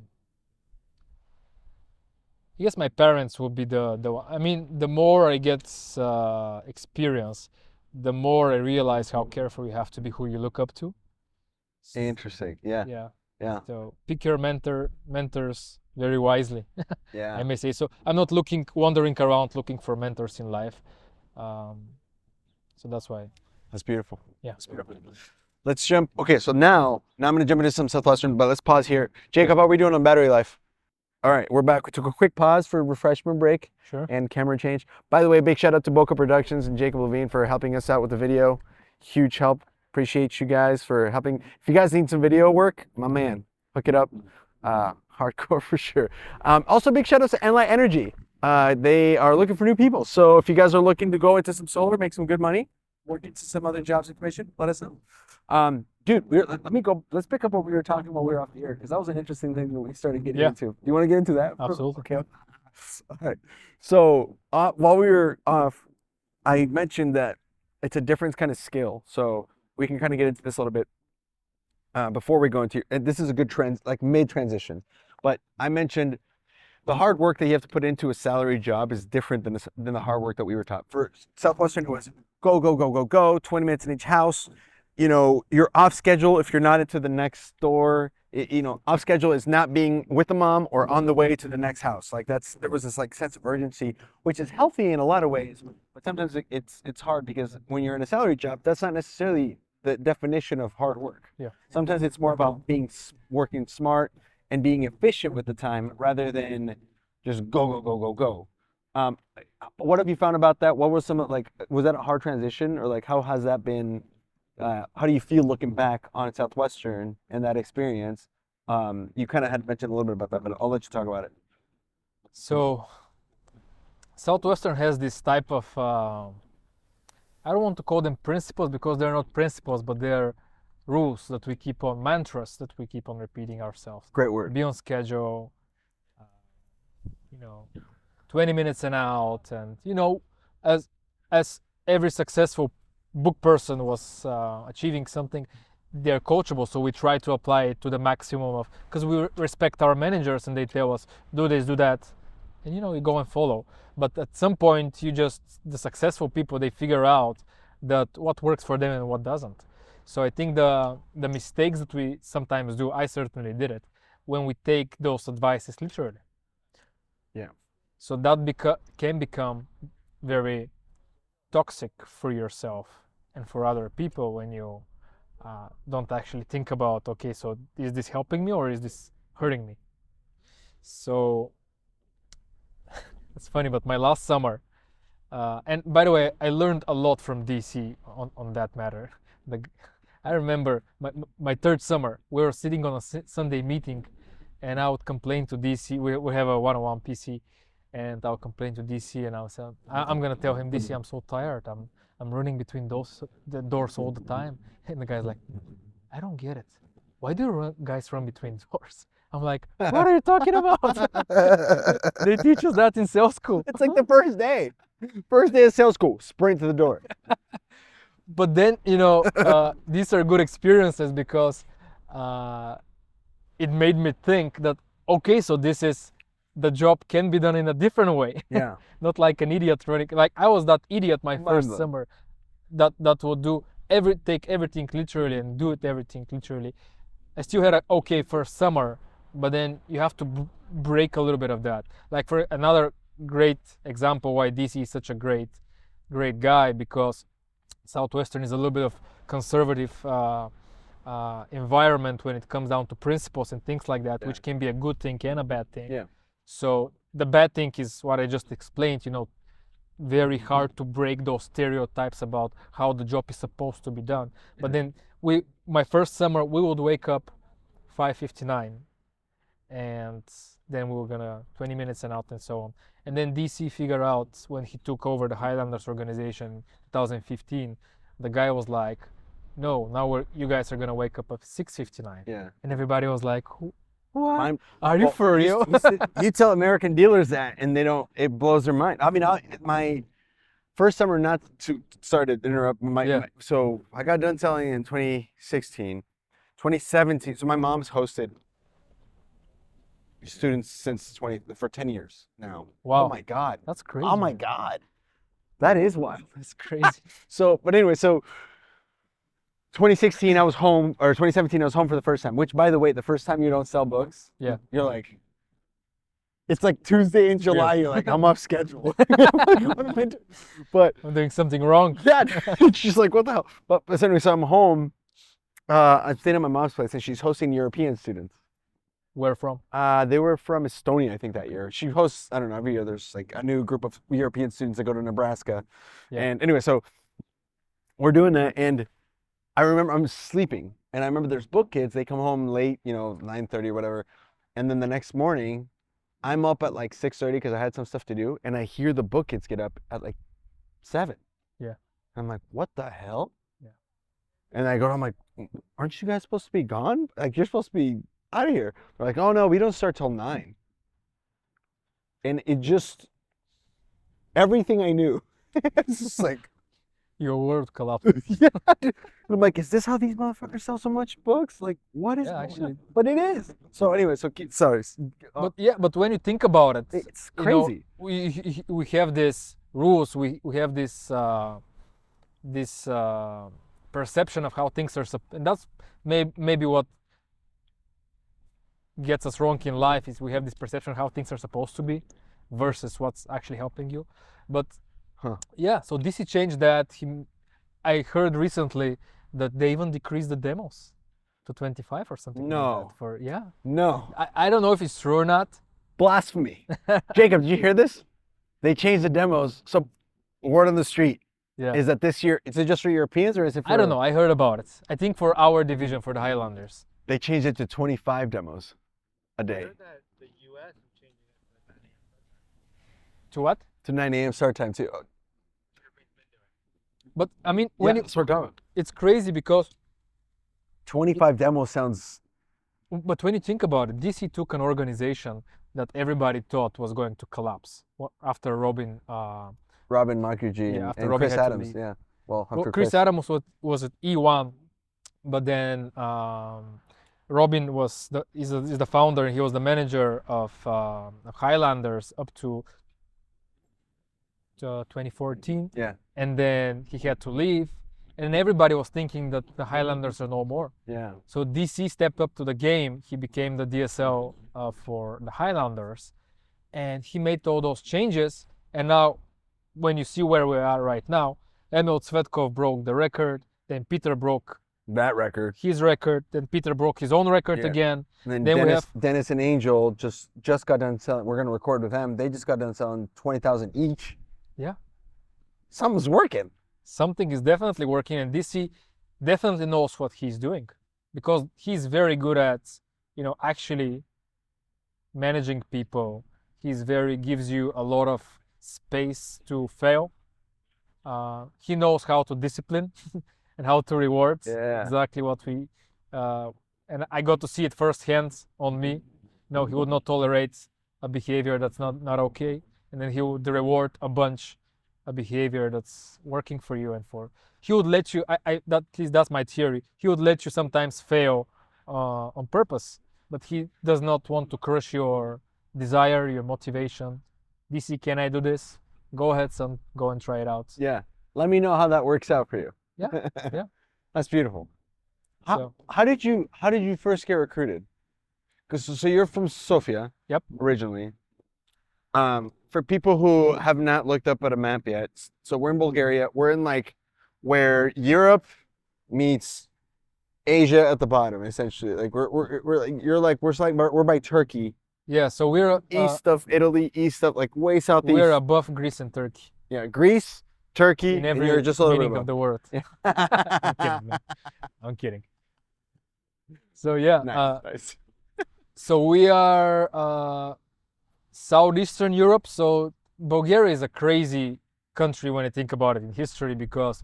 guess my parents would be the one. I mean, the more I get experience, the more I realize how careful you have to be who you look up to. Interesting. Yeah. Yeah. Yeah. So pick your mentors very wisely. Yeah. I may say so. I'm not wandering around looking for mentors in life. So that's why. That's beautiful. Yeah. That's beautiful. Let's jump. Okay, so now I'm going to jump into some Southwestern, but let's pause here. Jacob, how are we doing on battery life? All right, we're back. We took a quick pause for refreshment break Sure. and camera change. By the way, big shout out to Boca Productions and Jacob Levine for helping us out with the video. Huge help. Appreciate you guys for helping. If you guys need some video work, my man, hook it up. Hardcore for sure. Also, big shout out to Enlight Energy. They are looking for new people. So if you guys are looking to go into some solar, make some good money, work into some other jobs information, let us know. Dude, let's pick up what we were talking while we were off the air, because that was an interesting thing that we started getting into. Do you want to get into that? Absolutely. Okay. All right. So while we were off, I mentioned that it's a different kind of skill. So we can kind of get into this a little bit before we go into, and this is a good trend, like mid-transition. But I mentioned the hard work that you have to put into a salary job is different than the hard work that we were taught. For Southwestern, it was go, go, go, go, go, 20 minutes in each house. You know, you're off schedule if you're not into the next store. Off schedule is not being with the mom or on the way to the next house. Like there was this like sense of urgency, which is healthy in a lot of ways, but sometimes it's hard because when you're in a salary job, that's not necessarily the definition of hard work. Yeah. Sometimes it's more about working smart and being efficient with the time rather than just go, go, go, go, go. What have you found about that? What was was that a hard transition, or like how has that been? How do you feel looking back on Southwestern and that experience? You kind of had mentioned a little bit about that, but I'll let you talk about it. So Southwestern has this type of, I don't want to call them principles because they're not principles, but they're rules that we keep on, mantras that we keep on repeating ourselves. Great word. Be on schedule, 20 minutes and out, and as every successful book person was achieving something, they're coachable, so we try to apply it to the maximum of, because we respect our managers and they tell us do this, do that, and we go and follow. But at some point, the successful people, they figure out that what works for them and what doesn't. So I think the mistakes that we sometimes do, I certainly did it, when we take those advices literally. Yeah. So that can become very toxic for yourself and for other people when you don't actually think about, okay, so is this helping me or is this hurting me? So it's funny, but my last summer, and by the way, I learned a lot from DC on that matter. I remember my third summer, we were sitting on a Sunday meeting, and I would complain to DC. We have a one-on-one PC, and I'll complain to DC, and I'll say, I'm gonna tell him, DC, I'm so tired. I'm running between the doors all the time. And the guy's like, I don't get it. Why do guys run between doors? I'm like, what are you talking about? They teach us that in sales school. It's like the first day. First day of sales school, sprint to the door. But then, these are good experiences because it made me think that, okay, so the job can be done in a different way. Yeah. Not like an idiot running. Like I was that idiot my first summer that would take everything literally and do everything literally. I still had a okay first summer, but then you have to break a little bit of that. Like for another great example why DC is such a great guy, because Southwestern is a little bit of conservative environment when it comes down to principles and things like that, which can be a good thing and a bad thing. Yeah. So the bad thing is what I just explained, very hard to break those stereotypes about how the job is supposed to be done. But then my first summer, we would wake up 5:59 and then we were gonna 20 minutes and out and so on. And then DC figured out when he took over the Highlanders organization in 2015, the guy was like, no, now you guys are gonna wake up at 6:59. Yeah. And everybody was like, what? Are you for real? You tell American dealers that, and it blows their mind. I mean, my first summer, not to start to interrupt, so I got done selling in 2016, 2017. So my mom's hosted students for 10 years now. Wow. Oh my God. That's crazy. Oh my God. That is wild. That's crazy. But anyway, 2016 I was home, or 2017 I was home for the first time, which, by the way, the first time you don't sell books, yeah, you're like, it's like Tuesday in July, you're like, I'm off schedule. What am I doing? But I'm doing something wrong. Yeah, it's just like, what the hell? But anyway, so I'm home, I'm staying at my mom's place, and she's hosting European students. Where from? They were from Estonia, I think, that year. She hosts, I don't know, every year there's like a new group of European students that go to Nebraska. Yeah. And anyway, so we're doing that, and I remember I'm sleeping, and I remember there's book kids. They come home late, 9:30 or whatever, And then the next morning, I'm up at like 6:30 because I had some stuff to do, and I hear the book kids get up at like 7. Yeah. I'm like, what the hell? Yeah. And I'm like, aren't you guys supposed to be gone? Like, you're supposed to be out of here. They're like, oh no, we don't start till 9. And it just, everything I knew, it's just like, Your world collapsed. yeah. I'm like, is this how these motherfuckers sell so much books? Like, what is Yeah, going actually. on? But it is. So anyway, sorry. But when you think about it, It's you know, crazy. we have these rules. We have this perception of how things are, and that's maybe what gets us wrong in life is we have this perception of how things are supposed to be versus what's actually helping you. But yeah, so DC changed that. I heard recently that they even decreased the demos to 25 or something No. like that. For yeah, No. I don't know if it's true or not. Blasphemy. Jacob, did you hear this? They changed the demos. So word on the street Yeah, is that this year, is it just for Europeans or is it for... I don't know. I heard about it. I think for our division, for the Highlanders. They changed it to 25 demos a day. that the U.S. is changing it to 9 a.m. To what? To 9 a.m. start time too. But I mean, when That's what we're talking. it's crazy because, 25 demos sounds... but when you think about it, DC took an organization that everybody thought was going to collapse after Robin. Robin Mukherjee Yeah, after and Robin Chris had to Adams. leave. Yeah. Well, Well, after Chris Adams was at E1, but then Robin is the founder. He was the manager of Highlanders up to 2014. Yeah. And then he had to leave, and everybody was thinking that the Highlanders are no more. Yeah. So DC stepped up to the game. He became the DSL for the Highlanders, and he made all those changes. And now, when you see where we are right now, Emil Tsvetkov broke the record. Then Peter broke That record. his record. Then Peter broke his own record Yeah. again. And Then we Dennis and Angel just got done selling. We're gonna record with them. They just got done selling 20,000 each. Yeah. Something's working. Something is definitely working, and DC definitely knows what he's doing because he's very good at, actually managing people. Gives you a lot of space to fail. He knows how to discipline and how to reward. Yeah. Exactly what we, and I got to see it firsthand on me. No, he would not tolerate a behavior that's not okay, and then he would reward a bunch a behavior that's working for you he would let you. At least that's my theory. He would let you sometimes fail on purpose, but he does not want to crush your desire, your motivation. DC, can I do this? Go ahead, son. Go and try it out. Yeah. Let me know how that works out for you. Yeah, yeah. That's beautiful. So- How did you first get recruited? So you're from Sofia. Yep. Originally. For people who have not looked up at a map yet, so we're in Bulgaria. We're in like where Europe meets Asia at the bottom, essentially. Like we're by Turkey, Yeah, so we're east of Italy, east of like way southeast. we're above Greece and Turkey Yeah, Greece, Turkey, in and every you're just a little bit meaning of above. the word. Yeah. I'm kidding, man. I'm kidding. So yeah, Nice. so we are southeastern Europe. So Bulgaria is a crazy country when I think about it in history because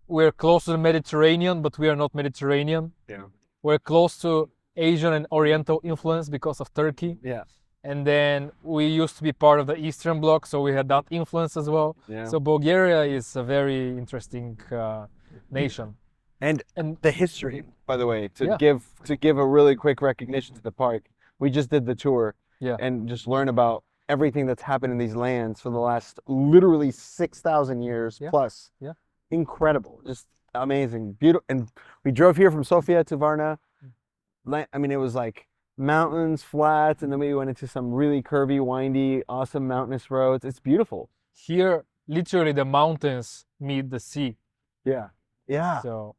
we're close to the Mediterranean, but we are not Mediterranean. Yeah. We're close to Asian and Oriental influence because of Turkey. Yeah. And then we used to be part of the Eastern Bloc, so we had that influence as well. Yeah. So Bulgaria is a very interesting nation. And the history, by the way, Yeah. to give a really quick recognition to the park. We just did the tour. Yeah. And just learn about everything that's happened in these lands for the last literally 6,000 years Yeah. plus. Yeah. Incredible. Just amazing. Beautiful. And we drove here from Sofia to Varna. I mean, it was like mountains, flats, and then we went into some really curvy, windy, awesome mountainous roads. It's beautiful. Here, literally, the mountains meet the sea. Yeah. Yeah. So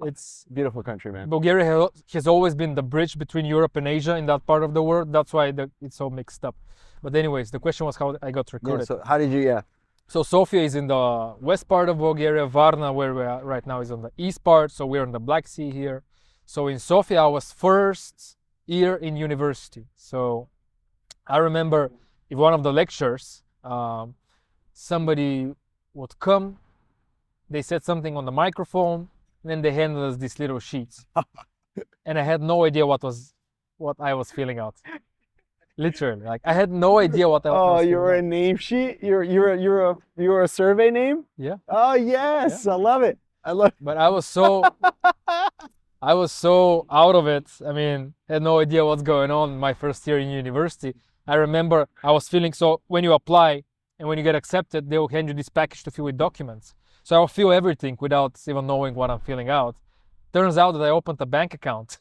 it's Beautiful country, man. Bulgaria has always been the bridge between Europe and Asia in that part of the world. That's why it's so mixed up. But anyways, the question was how I got Yeah, recruited. so how did you, yeah. So Sofia is in the west part of Bulgaria. Varna, where we are right now, is on the east part. So we're on the Black Sea here. So in Sofia, I was first year in university. So I remember in one of the lectures, somebody would come, they said something on the microphone, and then they handed us these little sheets. And I had no idea what I was filling out. Literally, like I had no idea what I Oh, was you filling were out. a name sheet. You were a survey name. Yeah, Oh yes, I love it. I love. but I was so out of it. I mean, had no idea what's going on my first year in university. I remember I was feeling so when you apply and when you get accepted, they will hand you this package to fill with documents. So I'll fill everything without even knowing what I'm filling out. Turns out that I opened a bank account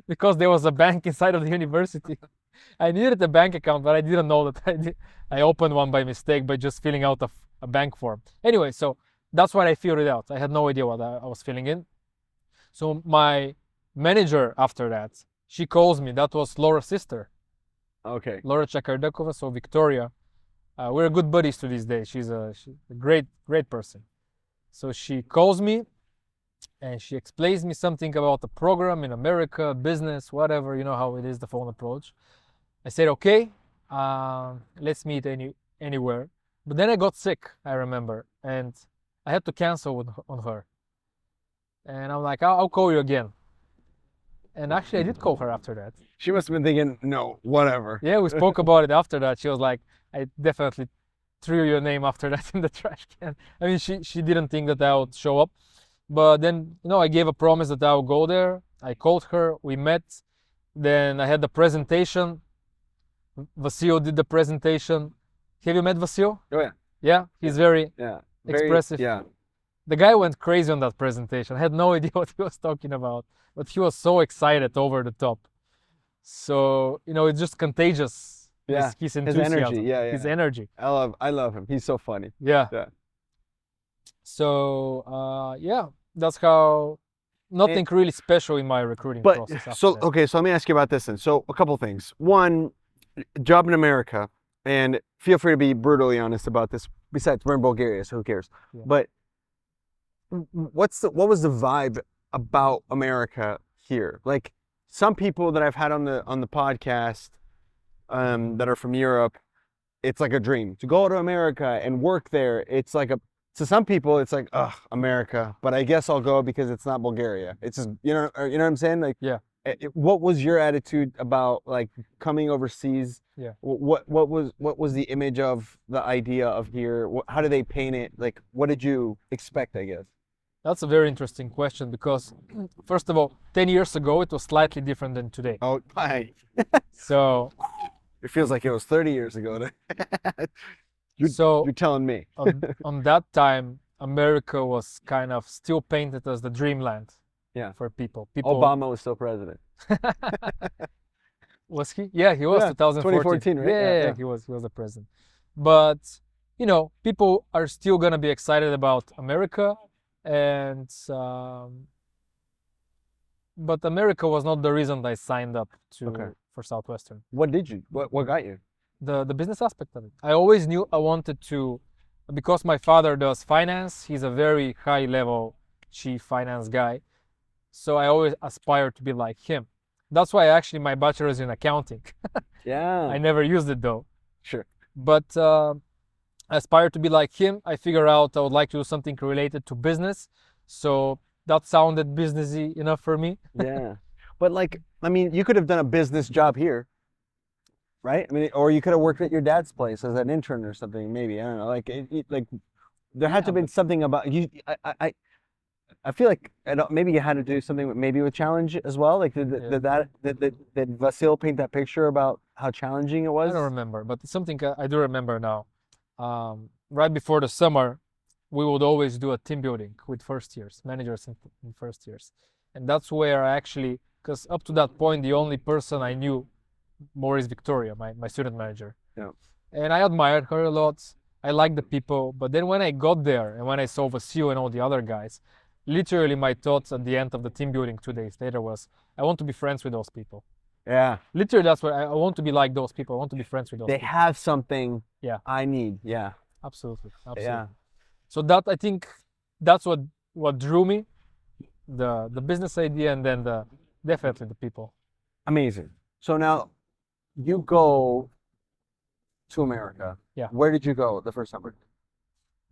because there was a bank inside of the university. I needed a bank account, but I didn't know that I opened one by mistake by just filling out a bank form. Anyway, so that's what I filled it out. I had no idea what I was filling in. So my manager after that, she calls me. That was Laura's sister, Okay. Laura Chakardakova, so Victoria. We're good buddies to this day. She's a great person. So she calls me and she explains me something about the program in America, business, whatever, you know how it is, the phone approach. I said, okay, let's meet anywhere. But then I got sick, I remember, and I had to cancel on her. And I'm like, I'll call you again. And actually, I did call her after that. She must have been thinking, no, whatever. Yeah, we spoke about it after that. She was like, I definitely threw your name after that in the trash can. I mean, she didn't think that I would show up. But then, I gave a promise that I would go there. I called her, we met. Then I had the presentation. Vasil did the presentation. Have you met Vasil? Oh yeah. Yeah, he's very Yeah. expressive. Yeah. The guy went crazy on that presentation. I had no idea what he was talking about, but he was so excited, over the top. So, it's just contagious. Yeah, His his enthusiasm, energy, yeah. his energy. I love him. He's so funny. Yeah. Yeah. So, that's how. Nothing really special in my recruiting But process. After so that. okay, so let me ask you about this then. So a couple things. One, job in America, and feel free to be brutally honest about this. Besides, we're in Bulgaria, so who cares? Yeah. But what was the vibe about America here? Like some people that I've had on the podcast that are from Europe, it's like a dream to go to America and work there. It's like to some people, it's like, ugh, America. But I guess I'll go because it's not Bulgaria. It's just, you know what I'm saying? Like, Yeah. What was your attitude about like coming overseas? Yeah. What was the image of the idea of here? How do they paint it? Like, what did you expect? I guess. That's a very interesting question because, first of all, 10 years ago, it was slightly different than today. Oh, hi. So, It feels like it was 30 years ago. so You're telling me. on that time, America was kind of still painted as the dreamland. Yeah. For people. Obama was still president. Was he? Yeah, he was. Yeah, 2014. 2014, right? Yeah, Yeah. he was the president. But people are still gonna be excited about America, and but America was not the reason I signed up for Southwestern. What did you? What got you? The business aspect of it. I always knew I wanted to, because my father does finance. He's a very high level chief finance guy. So I always aspired to be like him. That's why actually my bachelor's in accounting. Yeah. I never used it though. Sure. But I aspired to be like him. I figured out I would like to do something related to business. So that sounded businessy enough for me. Yeah. But like, I mean, you could have done a business job here, right? I mean, or you could have worked at your dad's place as an intern or something, maybe. I don't know. Like, like there had to have been something about you. I feel like maybe you had to do something with challenge as well. Like did Vasil paint that picture about how challenging it was? I don't remember, but it's something I do remember now. Right before the summer, we would always do a team building with first years, managers in first years. And that's where I actually, because up to that point, the only person I knew more is Victoria, my student manager. Yeah. And I admired her a lot. I liked the people. But then when I got there and when I saw Vasil and all the other guys, literally my thoughts at the end of the team building 2 days later was, I want to be friends with those people. Yeah. Literally, that's what I want to be like those people. I want to be friends with those They people. have something Yeah. I need. Yeah. Absolutely. Yeah. So that, I think, that's what drew me, the business idea, and then definitely the people. Amazing. So now you go to America. Yeah. Where did you go the first time?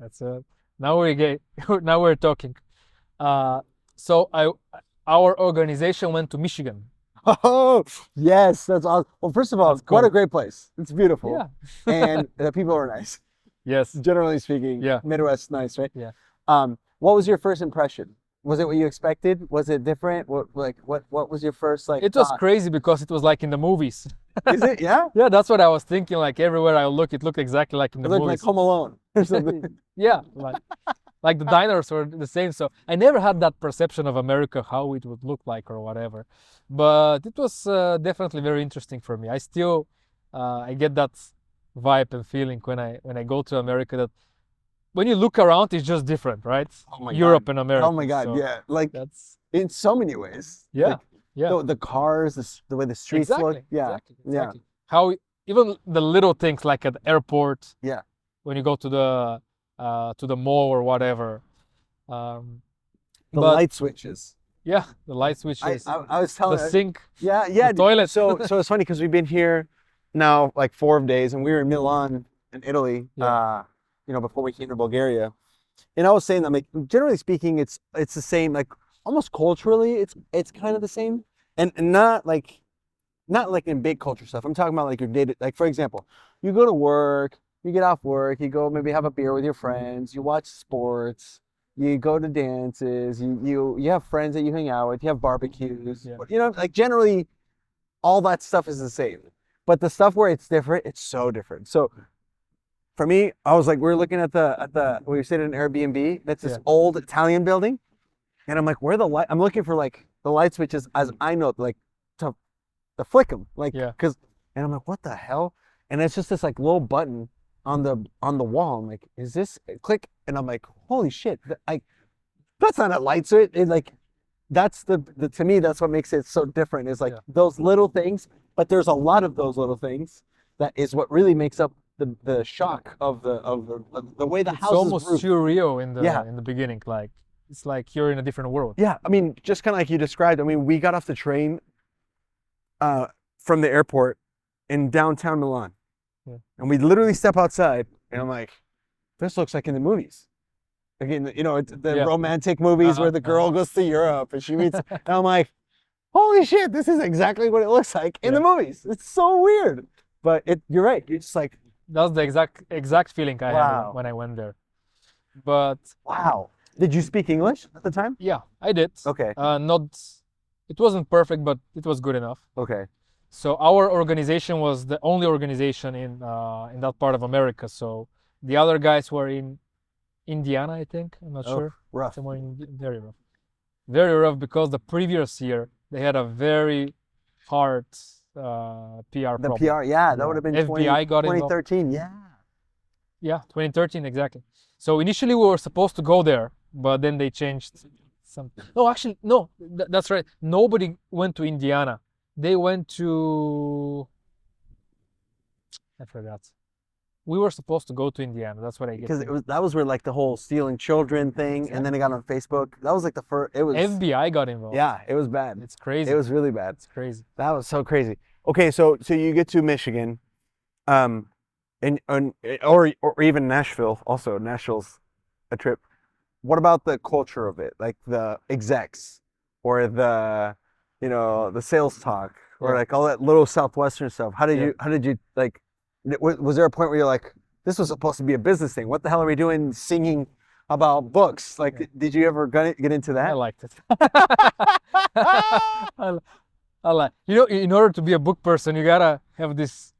That's it. Now we get. Now we're talking. So our organization went to Michigan. Oh, yes, that's awesome. Well, first of all, That's what a cool. great place. It's beautiful. Yeah. And the people are nice. Yes. Generally speaking, Yeah. Midwest nice, right? Yeah. What was your first impression? Was it what you expected? Was it different? What was your first It was thought? crazy because it was like in the movies. Is it? Yeah. Yeah, that's what I was thinking. Like everywhere I look, it looked exactly like in It the looked like movies. Home Alone or something. Yeah, like the diners were the same. So I never had that perception of America, how it would look like or whatever. But it was definitely very interesting for me. I still I get that vibe and feeling when I go to America that when you look around, it's just different, right? Oh my Europe God. and America. Oh my God. So Yeah. Like that's in so many ways. yeah, Like, yeah. the cars, the way the streets Exactly. look. Yeah. Exactly. Yeah. Exactly. How even the little things like at the airport. Yeah. When you go to the mall or whatever. The But light switches. yeah, the light switches, I was the telling sink, yeah, the toilet. So it's funny because we've been here now like 4 days, and we were in Milan in Italy. Yeah. Before we came to Bulgaria, and I was saying that, like, generally speaking, it's the same. Like, almost culturally, it's kind of the same, and not like in big culture stuff. I'm talking about like your day. Like, for example, you go to work, you get off work, you go maybe have a beer with your friends, you watch sports. You go to dances. You have friends that you hang out with. You have barbecues. Yeah. Like, generally, all that stuff is the same. But the stuff where it's different, it's so different. So for me, I was like, we're looking at we stayed in an Airbnb. That's this Yeah. old Italian building, and I'm like, where the light? I'm looking for like the light switches, as I know, like to flick them, like, Yeah. and I'm like, what the hell? And it's just this like little button on the wall. I'm like, is this click? And I'm like, holy shit! That's not a light switch. It, like, that's the to me, that's what makes it so different. Is like those little things, but there's a lot of those little things that is what really makes up the shock of the way the It's house is almost roofed. surreal Yeah. in the beginning. Like it's like you're in a different world. Yeah, I mean, just kind of like you described. I mean, we got off the train from the airport in downtown Milan, and we literally step outside, and I'm like, this looks like in the movies. Again, the romantic movies where the girl goes to Europe and she meets, and I'm like, holy shit, this is exactly what it looks like in the movies. It's so weird, but you're right. You're just like, That's the exact feeling I Wow. had when I went there. But wow. Did you speak English at the time? yeah, I did. Okay. It wasn't perfect, but it was good enough. Okay. So our organization was the only organization in that part of America. So the other guys were in Indiana, I think. I'm not sure. Rough. Somewhere very rough because the previous year they had a very hard PR The problem. PR, yeah, that would have been FBI got involved. 2013. Yeah. Yeah, 2013 exactly. So initially we were supposed to go there, but then they changed something. No, actually, no, that's right. Nobody went to Indiana. They went to. I forgot. We were supposed to go to Indiana. That's what I get. Because that was where like the whole stealing children thing, and then it got on Facebook. That was like the first. It was FBI got involved. Yeah, it was bad. It's crazy. It was really bad. It's crazy. That was so crazy. Okay, so you get to Michigan, or even Nashville. Also, Nashville's a trip. What about the culture of it, like the execs, or the sales talk, or like all that little Southwestern stuff? How did you like? Was there a point where you're like, this was supposed to be a business thing? What the hell are we doing singing about books? Like, did you ever get into that? I liked it. I like. In order to be a book person, you gotta have this.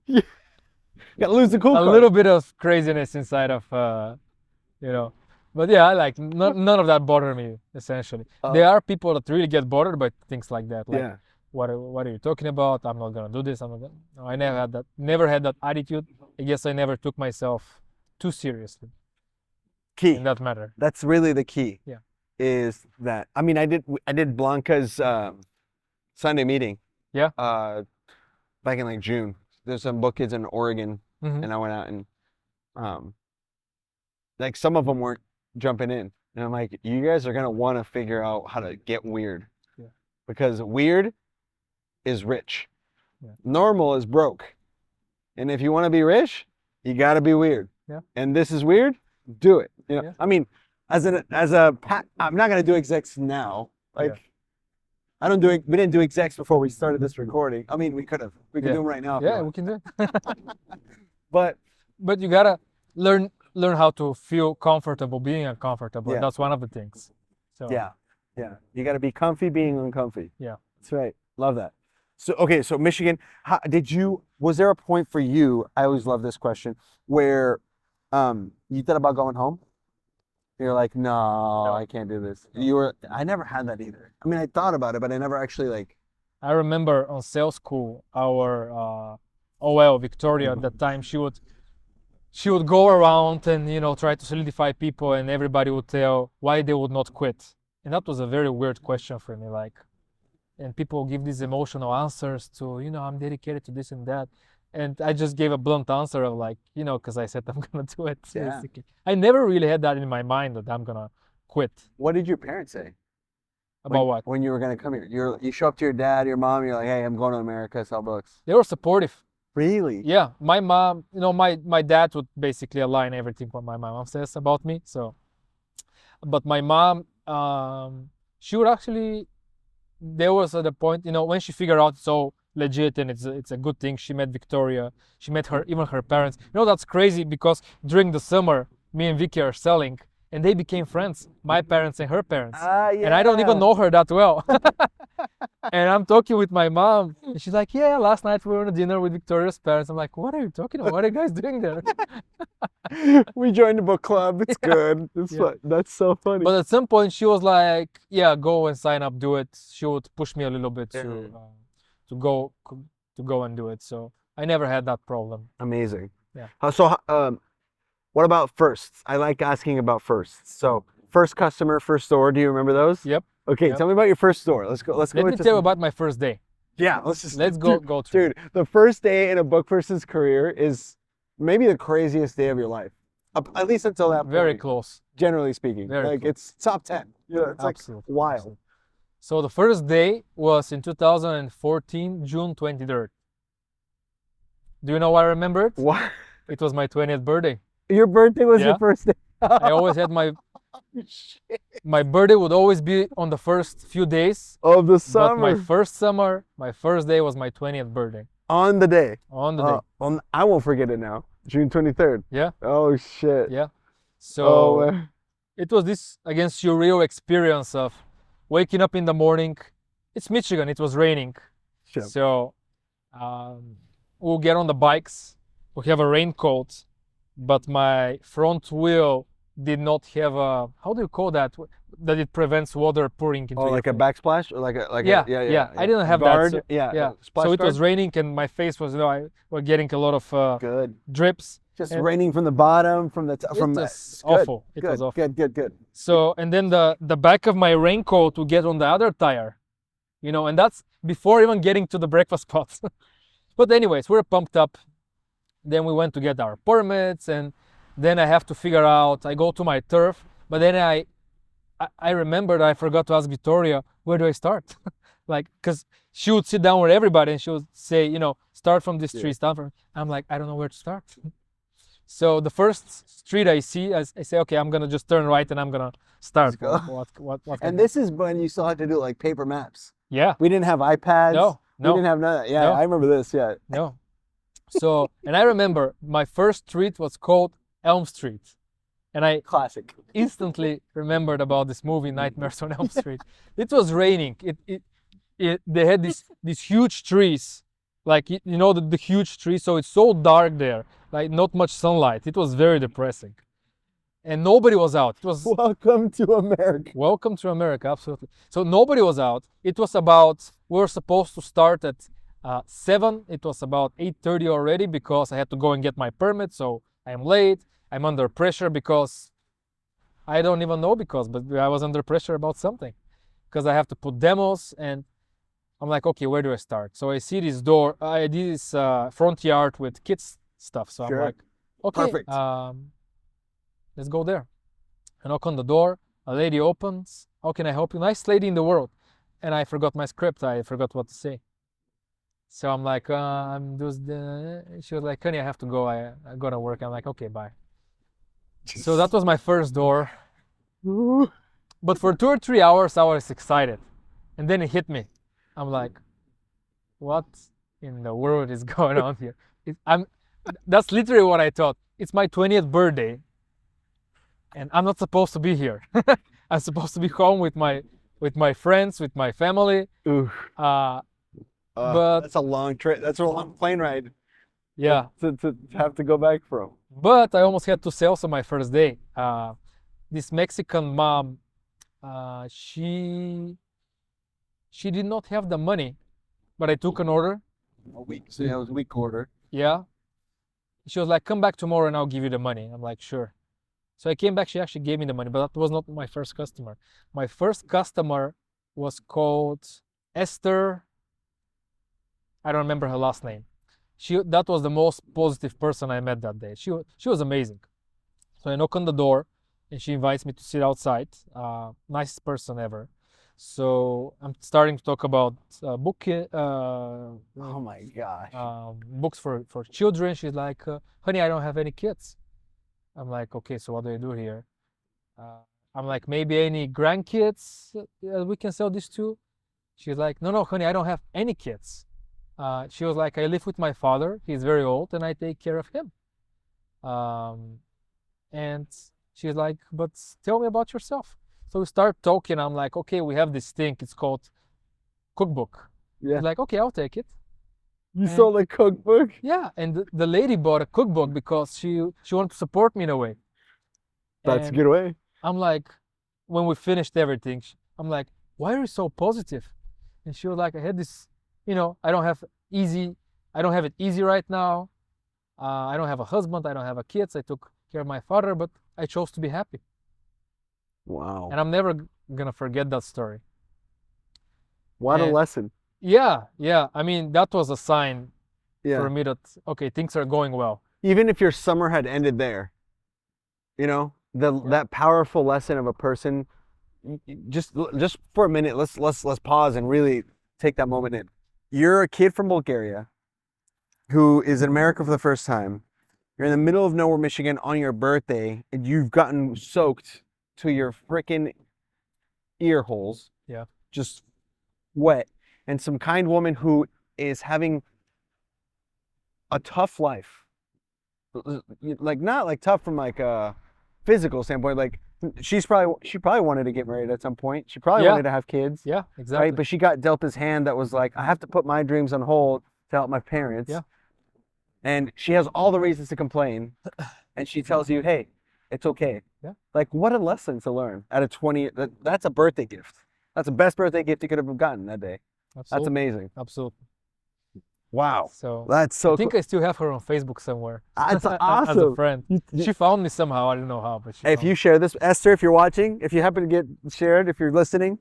You gotta lose the cool a card. little bit of craziness inside of, But yeah, I like none of that bothered me essentially. There are people that really get bothered by things like that. Like, Yeah. what are you talking about? I'm not gonna do this. I'm not gonna. No, I never had that attitude. I guess I never took myself too seriously Key. in that matter. That's really the key. Yeah. Is that, I mean, I did Blanca's Sunday meeting. Yeah. Back in like June. There's some book kids in Oregon, Mhm. and I went out and like some of them weren't jumping in, and I'm like, you guys are gonna want to figure out how to get weird. Yeah. Because weird is rich. Yeah. Normal is broke. And if you want to be rich, you got to be weird. Yeah. And this is weird. Do it. You know? Yeah. I mean, I'm not gonna do execs now. Like, Yeah. I don't do it. We didn't do execs before we started this recording. I mean, we could have. We could Yeah. do them right now. if you Yeah, want. we can do it. But But you gotta learn how to feel comfortable being uncomfortable. Yeah. And that's one of the things. So yeah, you got to be comfy being uncomfy. Yeah. That's right. Love that. So okay, so Michigan, was there a point for you, I always love this question, where you thought about going home? You're like, no, I can't do this. I never had that either. I mean, I thought about it, but I never actually like. I remember on sales school, our OL Victoria at that time, she would go around and try to solidify people, and everybody would tell why they would not quit. And that was a very weird question for me. Like, and people give these emotional answers to, I'm dedicated to this and that. And I just gave a blunt answer of like, because I said I'm gonna do it. Yeah. Basically, I never really had that in my mind that I'm gonna quit. What did your parents say About what? when you were gonna come here? You show up to your dad, your mom. You're like, hey, I'm going to America, sell books. They were supportive. Really? Yeah, my mom, my dad would basically align everything what my mom says about me. So, but my mom, she would actually, there was at the point, when she figured out it's all legit and it's a good thing. She met Victoria, she met even her parents. That's crazy because during the summer, me and Vicky are selling, and they became friends, my parents and her parents. Yeah. And I don't even know her that well. And I'm talking with my mom, and she's like, yeah, last night we were on a dinner with Victoria's parents. I'm like, what are you talking about? What are you guys doing there? We joined the book club. It's good. That's so funny. But at some point, she was like, yeah, go and sign up, do it. She would push me a little bit to go and do it. So I never had that problem. Amazing. Yeah. So, what about firsts? I like asking about firsts. So, first customer, first store. Do you remember those? Yep. Okay, Yep. tell me about your first store. Let's go. Let me into tell you some- about my first day. Yeah, Let's go through. Dude, the first day in a book person's career is maybe the craziest day of your life. At least until that point. Very close. Generally speaking. Very like close. it's top 10. It's Absolutely. like wild. Absolutely. So the first day was in 2014, June 23rd. Do you know why I remember it? What? It was my 20th birthday. Your birthday was Yeah. your first day. I always had my birthday would always be on the first few days. Of the But summer. my first day was my 20th birthday. On the day. On the day. I won't forget it now. June 23rd. Yeah. Oh shit. Yeah. So Oh, man. it was this, again, surreal experience of waking up in the morning. It's Michigan. It was raining. Shit. So we'll get on the bikes. We have a raincoat, but my front wheel did not have a, how do you call that? That it prevents water pouring into Oh, your like a face. backsplash or like a Yeah. I didn't have guard. that. Yeah. So, Splash so it guard? was raining and my face was, I was getting a lot of Good. drips. Just And- raining from the bottom, from the It was it's good, awful. It good, was awful. Good. So, and then the back of my raincoat would get on the other tire, and that's before even getting to the breakfast spot. But anyways, we're pumped up. Then we went to get our permits, and then I have to figure out, I go to my turf, but then I remembered I forgot to ask Victoria, where do I start? Like, because she would sit down with everybody and she would say, start from this tree, start from, I'm like, I don't know where to start. So the first street I see, I say, okay, I'm gonna just turn right and I'm gonna start. go. What And this is when you still had to do like paper maps. Yeah, We didn't have iPads. no, We didn't have none of that. Yeah, No. I remember this. Yeah. no. So, and I remember my first street was called Elm Street. And I Classic. instantly remembered about this movie, Nightmares on Elm Street. It was raining. They had these huge trees, like, the huge trees. So it's so dark there, like not much sunlight. It was very depressing. And nobody was out. It was Welcome to America. welcome to America, absolutely. So nobody was out. It was about, we were supposed to start at 7. It was about 8:30 already because I had to go and get my permit. So I'm late. I'm under pressure because I don't even know but I was under pressure about something because I have to put demos, and I'm like, okay, where do I start? So I see this door. I did this front yard with kids stuff. So Sure. I'm like, okay, Perfect. let's go there. I knock on the door. A lady opens. How can I help you? Nice lady in the world. And I forgot my script. I forgot what to say. So I'm like, I'm just. She was like, honey, I have to go. I gotta work. I'm like, okay, bye. So that was my first door. But for 2 or 3 hours, I was excited, and then it hit me. I'm like, what in the world is going on here? I'm. That's literally what I thought. It's my 20th birthday, and I'm not supposed to be here. I'm supposed to be home with my friends, with my family. Ooh. Uh, but That's a long trip. That's a long plane ride yeah, to have to go back from. but I almost had to sell on my first day. This Mexican mom, she did not have the money, but I took an order. A week. So yeah, it was a week order. Yeah, she was like, "Come back tomorrow and I'll give you the money." I'm like, "Sure." So I came back. She actually gave me the money, but that was not my first customer. My first customer was called Esther. I don't remember her last name. That was the most positive person I met that day. She was amazing. So I knock on the door, and she invites me to sit outside. Nicest person ever. So I'm starting to talk about Oh my gosh. books for children. She's like, "Honey, I don't have any kids." I'm like, "Okay, so what do you do here?" Uh, I'm like, "Maybe any grandkids we can sell this to?" She's like, "No, no, honey, I don't have any kids." She was like, "I live with my father. He's very old, and I take care of him." And she's like, "But tell me about yourself." So we start talking. I'm like, "Okay, we have this thing. It's called cookbook." Yeah. She's like, "Okay, I'll take it." You sold a cookbook? Yeah, and the lady bought a cookbook because she wanted to support me in a way. That's a And good way. I'm like, when we finished everything, I'm like, "Why are you so positive?" And she was like, "I had this, I don't have it easy right now. I don't have a husband, I don't have a kids. I took care of my father, but I chose to be happy." Wow. And I'm never gonna forget that story. What a and- lesson. Yeah. I mean, that was a sign Yeah. for me that okay, things are going well. Even if your summer had ended there, that powerful lesson of a person. Just for a minute, let's pause and really take that moment in. You're a kid from Bulgaria who is in America for the first time. You're in the middle of nowhere, Michigan, on your birthday, and you've gotten soaked to your freaking ear holes. Yeah. Just wet. And some kind woman who is having a tough life. Like not like tough from like a physical standpoint. Like she probably wanted to get married at some point. She probably Yeah. wanted to have kids. Yeah, exactly. Right? But she got dealt this hand that was like, I have to put my dreams on hold to help my parents. Yeah. And she has all the reasons to complain. And she tells you, hey, it's okay. Yeah. Like, what a lesson to learn at a 20. That's a birthday gift. That's the best birthday gift you could have gotten that day. That's Absolutely. amazing. Absolutely. Wow. So That's so I think I still have her on Facebook somewhere. That's As a awesome. friend. She found me somehow. I don't know how, but she Hey, if found you share this, Esther, if you're watching, if you happen to get shared, if you're listening,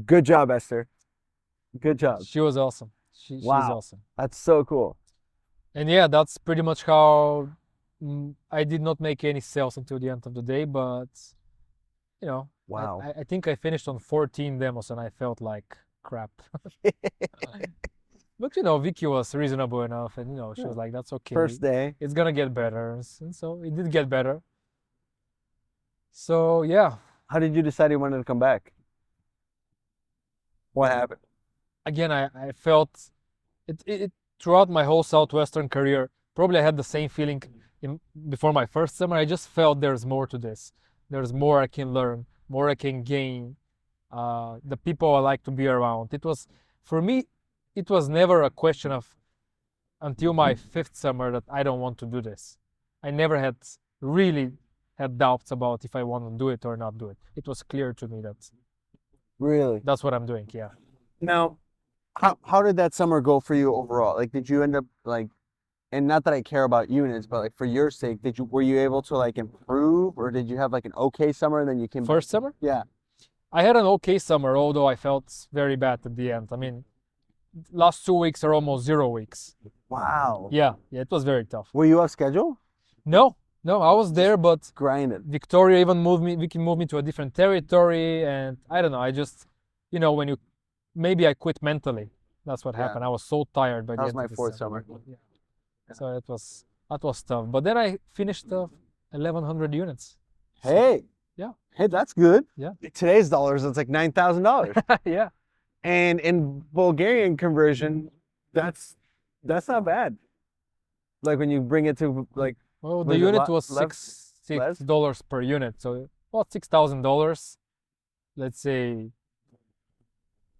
good job, Esther. Good job. She was awesome. She's Wow. awesome. That's so cool. And yeah, that's pretty much how I did not make any sales until the end of the day, but Wow. I think I finished on 14 demos and I felt like crap. But Vicky was reasonable enough, and she was like, "That's okay. First day. It's gonna get better." And so it did get better. So yeah, How did you decide you wanted to come back? What happened? again, I felt it throughout my whole Southwestern career. Probably I had the same feeling before my first summer. I just felt there's more to this. There's more I can learn, more I can gain. The people I like to be around. For me, it was never a question of until my 5th summer that I don't want to do this. I never had really had doubts about if I want to do it or not do it. It was clear to me that Really? that's what I'm doing. Yeah. Now, how did that summer go for you overall? Like, did you end up like, and not that I care about units, but like for your sake, were you able to like improve, or did you have like an okay summer and then you came First summer? Yeah. I had an okay summer, although I felt very bad at the end. I mean, last 2 weeks are almost 0 weeks. Wow. Yeah, it was very tough. Were you off schedule? No, I was there, but Grinded. Victoria even Vicky moved me to a different territory, and I don't know, I just, maybe I quit mentally. That's what Yeah. happened. I was so tired by the That was end my of the fourth summer. summer. Yeah. So that was tough. But then I finished 1,100 units. Hey. Yeah. Hey, that's good. Yeah. Today's dollars, it's like $9,000. Yeah. And in Bulgarian conversion, that's not bad. Like when you bring it to like Well, Was the it unit was less? $6 per unit, so about $6,000. Let's say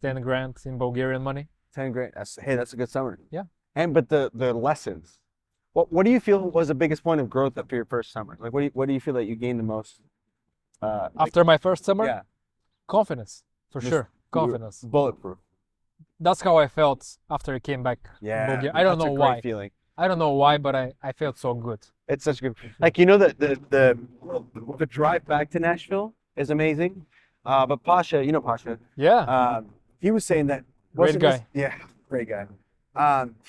10 grand in Bulgarian money. 10 grand. That's a good summer. Yeah. And but the lessons. What do you feel was the biggest point of growth after your first summer? Like what do you feel that you gained the most? After my first summer, yeah, confidence for Just- sure. Confidence. bulletproof. That's how I felt after I came back. Yeah, Bulgaria. I don't that's know a great why. feeling. I don't know why, but I felt so good. It's such a good, like you know that the drive back to Nashville is amazing. But Pasha, you know Pasha, Yeah. he was saying that Great wasn't this- guy. yeah, great guy.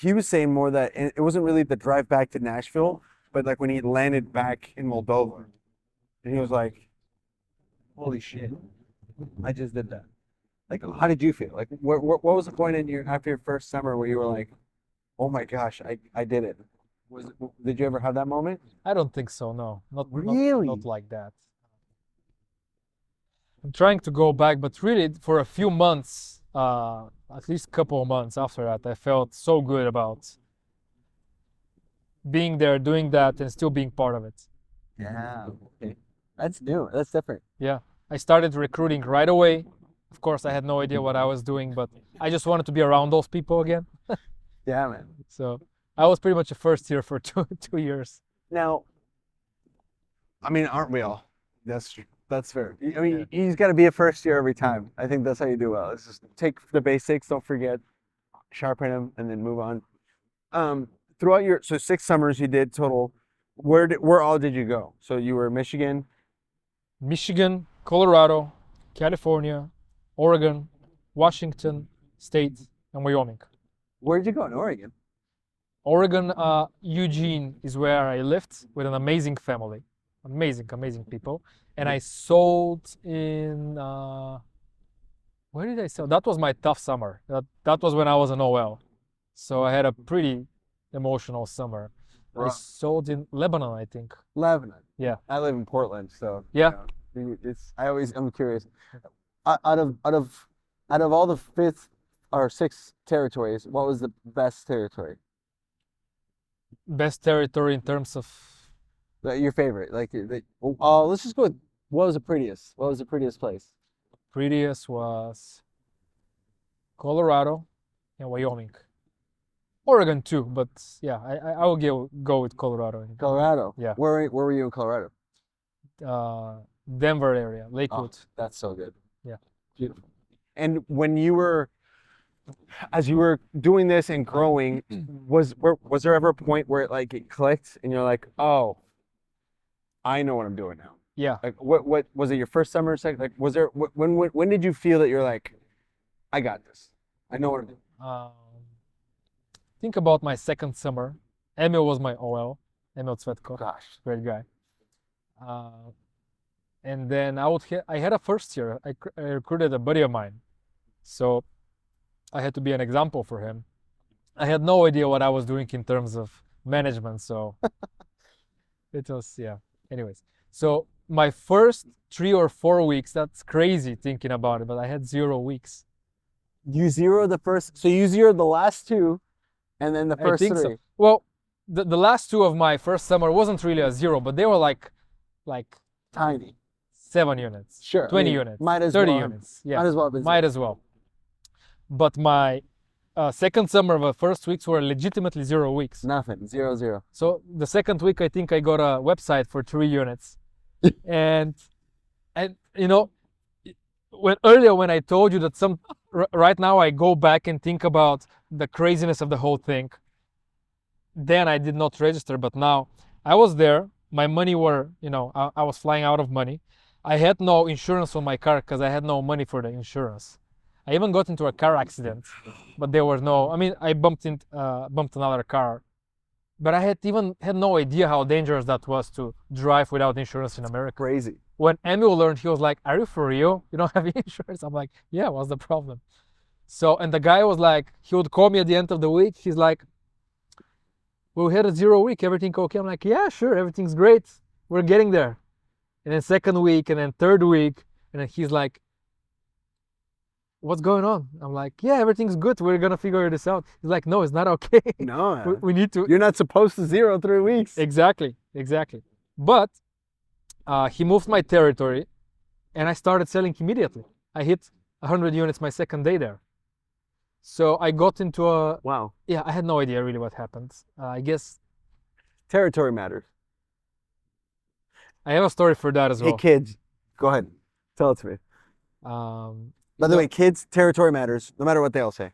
He was saying more that it wasn't really the drive back to Nashville, but like when he landed back in Moldova, and he was like, "Holy shit, I just did that." Like, how did you feel? Like, what was the point in your after your first summer where you were like, "Oh my gosh, I did it"? Did you ever have that moment? I don't think so. No, not Really? not like that. I'm trying to go back, but really for a few months, at least a couple of months after that, I felt so good about being there, doing that, and still being part of it. Yeah. Okay. That's new. That's different. Yeah, I started recruiting right away. Of course, I had no idea what I was doing, but I just wanted to be around those people again. Yeah, man. So I was pretty much a first year for two years. Now, I mean, aren't we all? That's fair. I mean, he's got to be a first year every time. I think that's how you do well. It's just take the basics, don't forget, sharpen them, and then move on. Throughout your 6 summers you did total, where all did you go? So you were Michigan. Michigan, Colorado, California, Oregon, Washington State, and Wyoming. Where did you go in Oregon? Oregon, Eugene is where I lived with an amazing family, amazing people. And I sold in, where did I sell? That was my tough summer. That was when I was an OL. So I had a pretty emotional summer. I Right. sold in Lebanon, I think. Lebanon. Yeah. I live in Portland, so Yeah. I'm curious. Out of all the 5th or 6 territories, what was the best territory? Best territory in terms of, Your favorite? Let's just go with what was the prettiest? What was the prettiest place? prettiest was Colorado and Wyoming. Oregon too, but yeah, I will go with Colorado. Colorado. Yeah. Where were you in Colorado? Denver area, Lakewood. That's so good. Yeah. Beautiful. And when you were, as you were doing this and growing, was there ever a point where it clicked and you're like, oh, I know what I'm doing now? Yeah. Like what was it your first summer? Second? Like was there when did you feel that you're like, I got this. I know what I'm doing. Think about my second summer. Emil was my OL. Emil Tsvetkov, Gosh. great guy. And then I had a first year. I recruited a buddy of mine, so I had to be an example for him. I had no idea what I was doing in terms of management, so it was, yeah. Anyways, so my first 3 or 4 weeks, that's crazy thinking about it, but I had 0 weeks. You zeroed the first, so you zeroed the last 2, and then the first I think 3. so. Well, the last 2 of my first summer wasn't really a 0, but they were like Tiny. 7 units, Sure. 20 units, Might as 30 well. units. Yeah, Might as well. Have been might as well. But my second summer, the first weeks were legitimately 0 weeks. nothing. 0-0. So the second week, I think I got a website for 3 units, and you know, when I told you that right now I go back and think about the craziness of the whole thing. Then I did not register, but now I was there. My money were, I was flying out of money. I had no insurance on my car because I had no money for the insurance. I even got into a car accident, but there was no. I mean, I bumped another car, but I had no idea how dangerous that was to drive without insurance in America. Crazy. When Emil learned, he was like, "Are you for real? You don't have insurance?" I'm like, "Yeah, what's the problem?" So, and the guy was like, he would call me at the end of the week. He's like, well, we had a 0 week. Everything okay? I'm like, yeah, sure. Everything's great. We're getting there. And then second week and then third week. And then he's like, what's going on? I'm like, yeah, everything's good. We're going to figure this out. He's like, no, it's not okay. No, we need to. you're not supposed to 0 3 weeks. Exactly. But he moved my territory and I started selling immediately. I hit 100 units my second day there. So I got into a, Wow. yeah, I had no idea really what happened. I guess Territory matters. I have a story for that as Hey, well. kids, go ahead. Tell it to me. By the way, kids, territory matters, no matter what they all say.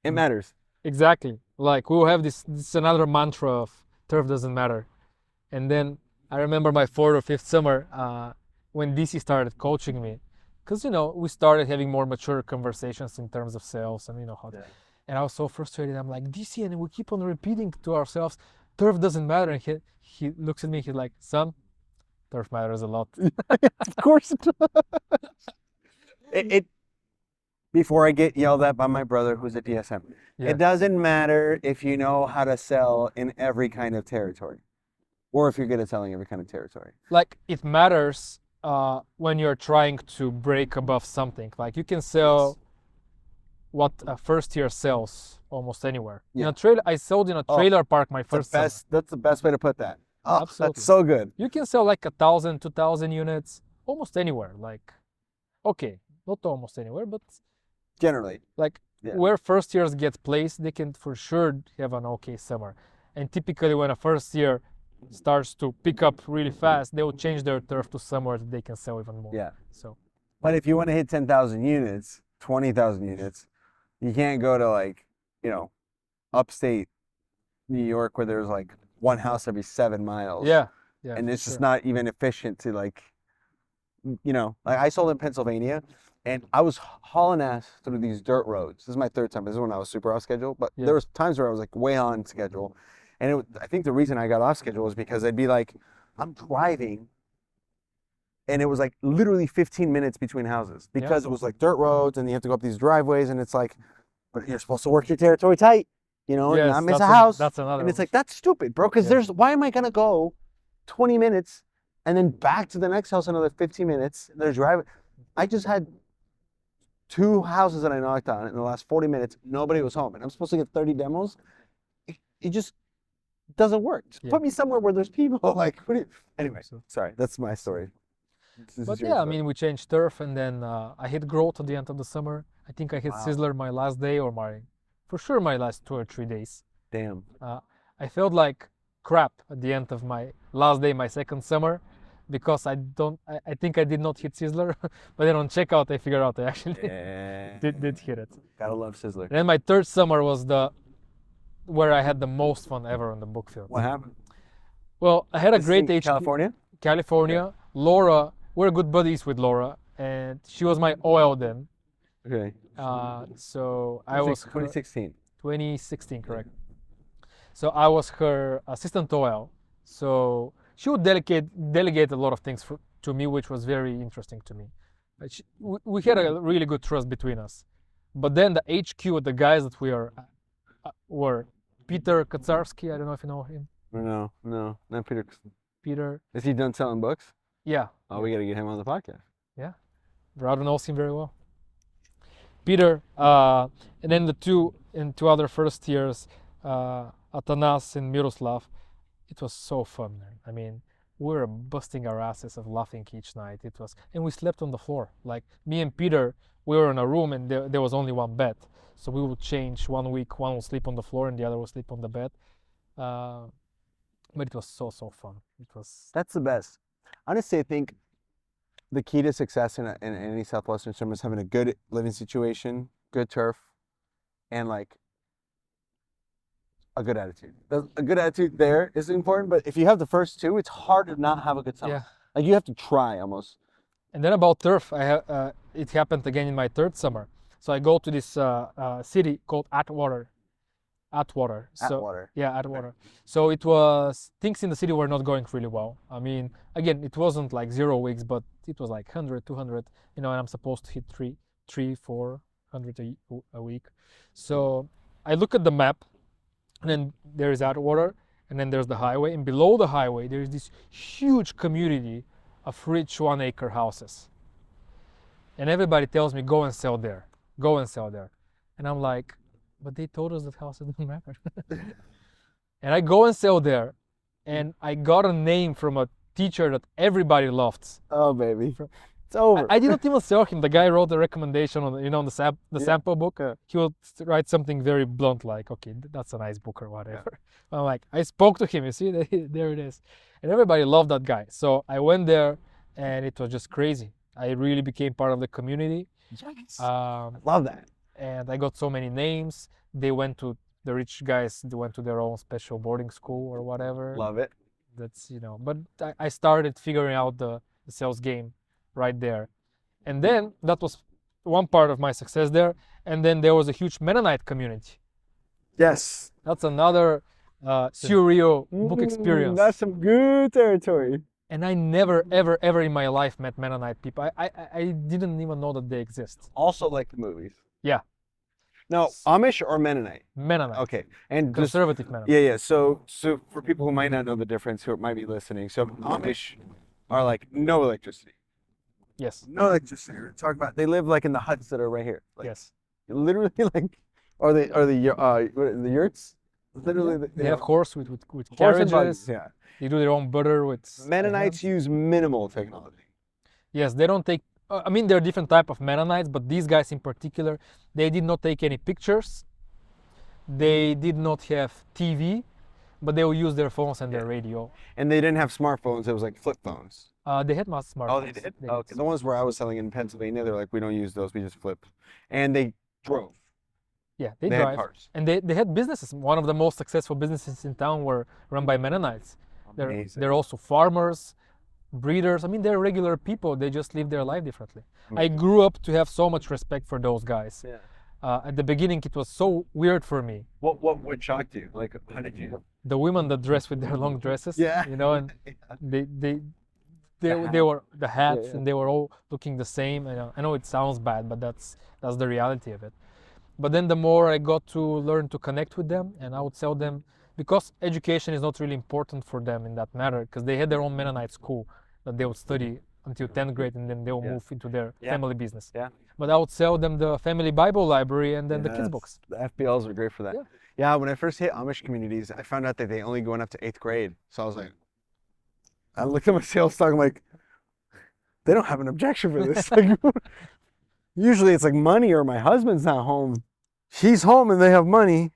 It matters. Exactly. Like we will have this another mantra of turf doesn't matter. And then I remember my fourth or fifth summer when DC started coaching me, because we started having more mature conversations in terms of sales and how. Yeah. And I was so frustrated. I'm like, DC, and we keep on repeating to ourselves, turf doesn't matter. And he looks at me. He's like, son, turf matters a lot. Of course. it before I get yelled at by my brother who's a DSM, Yeah. it doesn't matter if you know how to sell in every kind of territory, or if you're good at selling every kind of territory. Like it matters when you're trying to break above something. Like you can sell what a first year sells almost anywhere. Yeah. In a trailer, I sold in a trailer park my first summer. That's the best way to put that. Oh, Absolutely. that's so good. You can sell like 1,000, 2,000 units almost anywhere. Like, okay, not almost anywhere, but Generally. like Yeah. where first years get placed, they can for sure have an okay summer. And typically when a first year starts to pick up really fast, they will change their turf to somewhere that they can sell even more. Yeah. So But if you want to hit 10,000 units, 20,000 units, you can't go to like, upstate New York where there's like one house every 7 miles. yeah. And for it's just sure. not even efficient to like I sold in Pennsylvania and I was hauling ass through these dirt roads. This is my third time. This is when I was super off schedule, but Yeah. there was times where I was like way on schedule. And I think the reason I got off schedule was because I'd be like, I'm driving and it was like literally 15 minutes between houses because it was like dirt roads and you have to go up these driveways and it's like, but you're supposed to work your territory tight, and Yes, not miss a that's house. that's another And it's one. like, that's stupid, bro, because Yeah. why am I going to go 20 minutes and then back to the next house another 15 minutes? They're driving. I just had 2 houses that I knocked on in the last 40 minutes. Nobody was home. And I'm supposed to get 30 demos. It just doesn't work. Just Yeah. put me somewhere where there's people. Like, what do you... Anyway, So- sorry. That's my story. This is But your yeah, I story. mean, we changed turf and then I hit growth at the end of the summer. I think I hit Wow. Sizzler my last day or for sure my last 2 or 3 days. Damn. I felt like crap at the end of my last day, my second summer, because I think I did not hit Sizzler, but then on checkout I figured out I actually Yeah. did hit it. Gotta love Sizzler. Then my third summer was where I had the most fun ever on the book field. What happened? Well, I had a This is great in HQ. California? California. Laura, we're good buddies with Laura, and she was my OL then. Okay. So I was her, 2016. 2016, correct. So I was her assistant OL. So she would delegate a lot of things to me, which was very interesting to me. We had a really good trust between us. But then the HQ, the guys that were Peter Kaczarski. I don't know if you know him. No, not Peter. Peter, Is he done selling books? yeah. Oh, we gotta get him on the podcast. Rado knows him very well. Peter, and then the two other first years, Atanas and Miroslav. It was so fun, man. I mean, we were busting our asses of laughing each night. And we slept on the floor. Like me and Peter, we were in a room and there was only one bed. So we would change 1 week. One would sleep on the floor and the other would sleep on the bed. But it was so fun. That's the best. Honestly, I think the key to success in any Southwestern swim is having a good living situation, good turf, and like a good attitude. A good attitude there is important, but if you have the first two, it's hard to not have a good summer. Yeah. Like you have to try almost. And then about turf, it happened again in my third summer. So I go to this city called Atwater. Atwater. Yeah, Atwater. So things in the city were not going really well. I mean, again, it wasn't like 0 weeks, but it was like 100, 200, and I'm supposed to hit 3, 4. 100 a week. So I look at the map, and then there's Atwater, and then there's the highway, and below the highway there's this huge community of rich 1-acre houses. And everybody tells me, go and sell there, go and sell there. And I'm like, but they told us that houses don't matter. And I go and sell there, and I got a name from a teacher that everybody loved. Oh, baby. It's over. I did not even sell him. The guy wrote the recommendation on, on the sample book. Yeah. He will write something very blunt, like, okay, that's a nice book or whatever. I'm like, I spoke to him. You see, there it is. And everybody loved that guy. So I went there, and it was just crazy. I really became part of the community. Yes. Um, Love that. and I got so many names. They went to the rich guys. They went to their own special boarding school or whatever. Love it. That's But I started figuring out the sales game right there, and then that was one part of my success there. And then there was a huge Mennonite community. Yes. That's another surreal book experience. That's some good territory. And I never, ever, ever in my life met Mennonite people. I didn't even know that they exist. Also like the movies. Yeah. No, Amish or Mennonite? Mennonite. Okay. And just, Conservative Mennonite. yeah. So for people who might not know the difference, who might be listening, so Amish are like no electricity. Yes. No electricity. We're talking about they live like in the huts that are right here. Like, Yes. literally like, or the yurts. Literally, They have horse with horse and carriages. buggies, yeah. They do their own butter with. Mennonites use minimal technology. Yes, they don't take. I mean, there are different type of Mennonites, but these guys in particular, they did not take any pictures. They did not have TV, but they will use their phones and their radio. And they didn't have smartphones. It was like flip phones. They had smartphones. Oh, they did? Okay. The ones where I was selling in Pennsylvania, they're like, we don't use those. We just flip. And they drove. Yeah, they They drive. had cars. And they had businesses. One of the most successful businesses in town were run by Mennonites. Amazing. They're also farmers, breeders. I mean, they're regular people. They just live their life differently. I grew up to have so much respect for those guys. Yeah. At the beginning, it was so weird for me. What shocked you? Like, how did you? The women that dress with their long dresses. Yeah. And they were the hats, and they were all looking the same. I know it sounds bad, but that's the reality of it. But then the more I got to learn to connect with them, and I would tell them, because education is not really important for them in that matter, because they had their own Mennonite school that they would study until 10th grade, and then they will move into their family business. Yeah. But I would sell them the family Bible library and then the kids books. The FBLs are great for that. Yeah, when I first hit Amish communities, I found out that they only going up to 8th grade. So I was like, I looked at my sales talk, I'm like, they don't have an objection for this. Like, usually it's like money or my husband's not home. He's home and they have money.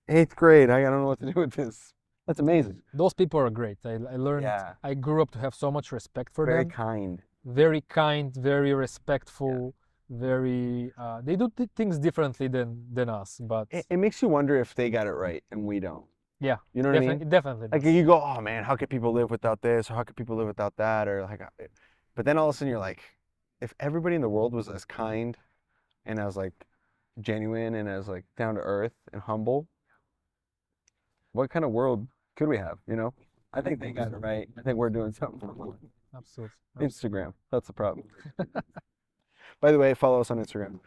8th grade, I don't know what to do with this. That's amazing. Those people are great. I learned, I grew up to have so much respect for Very them. kind. Very kind, very respectful, very, they do things differently than us, but. It makes you wonder if they got it right and we don't. Yeah. You know what I mean? It definitely Like does. you go, oh man, how could people live without this? Or how could people live without that? Or like, but then all of a sudden you're like, if everybody in the world was as kind and as like genuine and as like down to earth and humble, what kind of world could we have? You know, I think they got it right. I think we're doing something wrong. Absolutely. Instagram, that's the problem. By the way, follow us on Instagram.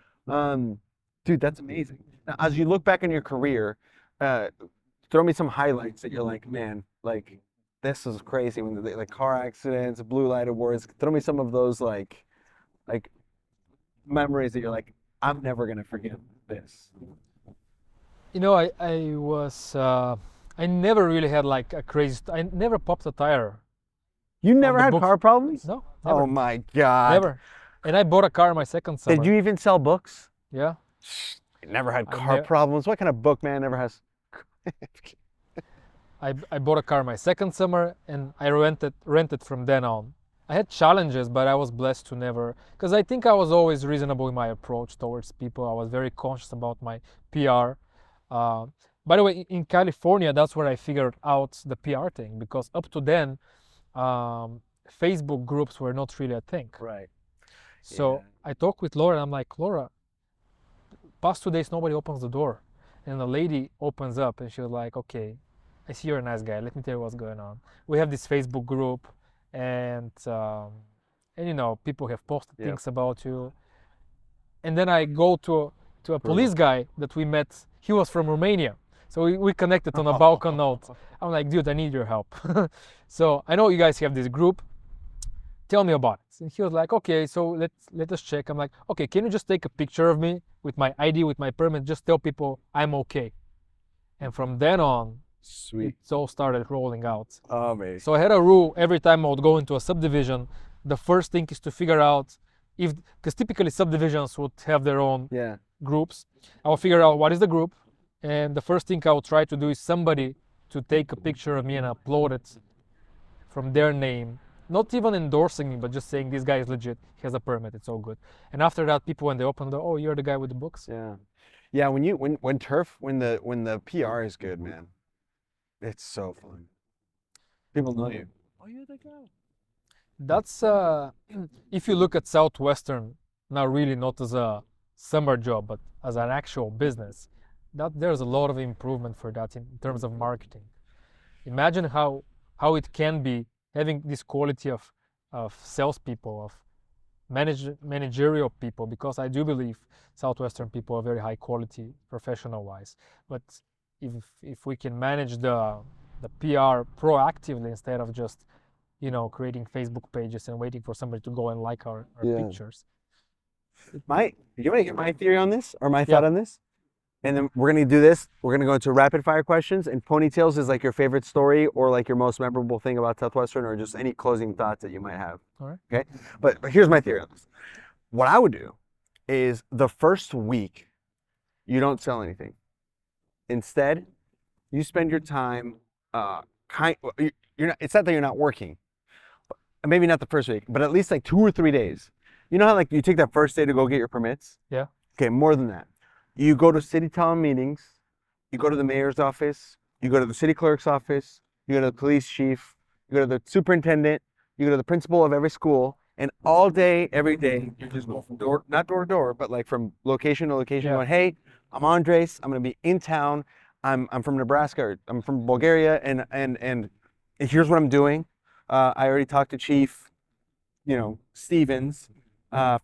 Dude, that's amazing. Now, as you look back on your career, throw me some highlights that you're like, man, like this is crazy. When they, like car accidents, blue light awards. Throw me some of those like memories that you're like, I'm never gonna forget this. You know, I never really had like a crazy, I never popped a tire. You never the had books. car problems? No, never. Oh my God. Never. And I bought a car my second summer. Did you even sell books? Yeah. Never had I car problems. What kind of book man never has? I bought a car my second summer, and I rented from then on. I had challenges, but I was blessed to never, because I think I was always reasonable in my approach towards people. I was very conscious about my PR. By the way, in California, that's where I figured out the PR thing, because up to then, Facebook groups were not really a thing. Right. So I talked with Laura, and I'm like, Laura, past 2 days nobody opens the door, and a lady opens up, and she was like, okay, I see you're a nice guy. Let me tell you what's going on. We have this Facebook group, and you know, people have posted things about you. And then I go to to a police guy that we met. He was from Romania. So we connected on a Balkan note. I'm like, dude, I need your help. So I know you guys have this group. Tell me about it. And he was like, okay, so let us check. I'm like, okay, can you just take a picture of me with my ID, with my permit? Just tell people I'm okay. And from then on, Sweet. it all started rolling out. Amazing. So I had a rule every time I would go into a subdivision. The first thing is to figure out if, because typically subdivisions would have their own Yeah. groups. I will figure out what is the group, and the first thing I will try to do is somebody to take a picture of me and upload it from their name. Not even endorsing me, but just saying this guy is legit. He has a permit. It's all good. And after that, people when they open the door, oh, you're the guy with the books. Yeah. Yeah. When turf when the PR is good, man, it's so fun. People know you. Oh, you're the guy. That's if you look at Southwestern now, really not as a summer job, but as an actual business, that there's a lot of improvement for that in terms of marketing. Imagine how it can be having this quality of salespeople, of managerial people, because I do believe Southwestern people are very high quality professional wise. But if we can manage the PR proactively instead of just creating Facebook pages and waiting for somebody to go and like our Yeah. pictures. You want to get my theory on this or my Yeah. thought on this? And then we're going to do this. We're going to go into rapid fire questions. And ponytails is like your favorite story or like your most memorable thing about Southwestern or just any closing thoughts that you might have. All right. Okay. But here's my theory on this. What I would do is the first week, you don't sell anything. Instead, you spend your time, you're not, it's not that you're not working, but maybe not the first week, but at least like 2 or 3 days. You know how like you take that first day to go get your permits? Yeah. Okay, more than that. You go to city town meetings, you go to the mayor's office, you go to the city clerk's office, you go to the police chief, you go to the superintendent, you go to the principal of every school, and all day, every day, you're just going from not door to door, but like from location to location, Yeah. going, hey, I'm Andres, I'm gonna be in town, I'm from Nebraska, or I'm from Bulgaria, and here's what I'm doing. I already talked to Chief, Stevens,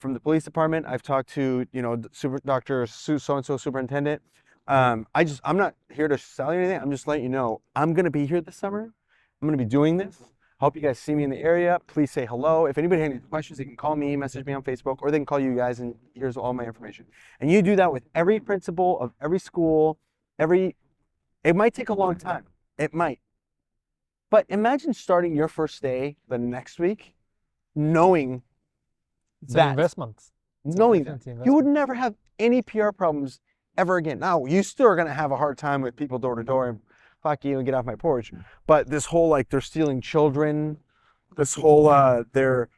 from the police department. I've talked to, Dr. So-and-so superintendent. I'm not here to sell you anything. I'm just letting you know, I'm going to be here this summer. I'm going to be doing this. Hope you guys see me in the area. Please say hello. If anybody has any questions, they can call me, message me on Facebook, or they can call you guys, and here's all my information. And you do that with every principal of every school, it might take a long time. It might. But imagine starting your first day the next week, knowing It's that. an investment. It's a Knowing that. definite You would investment. never have any PR problems ever again. Now, you still are going to have a hard time with people door to door and fuck you and get off my porch. But this whole, like, they're stealing children, this whole, they're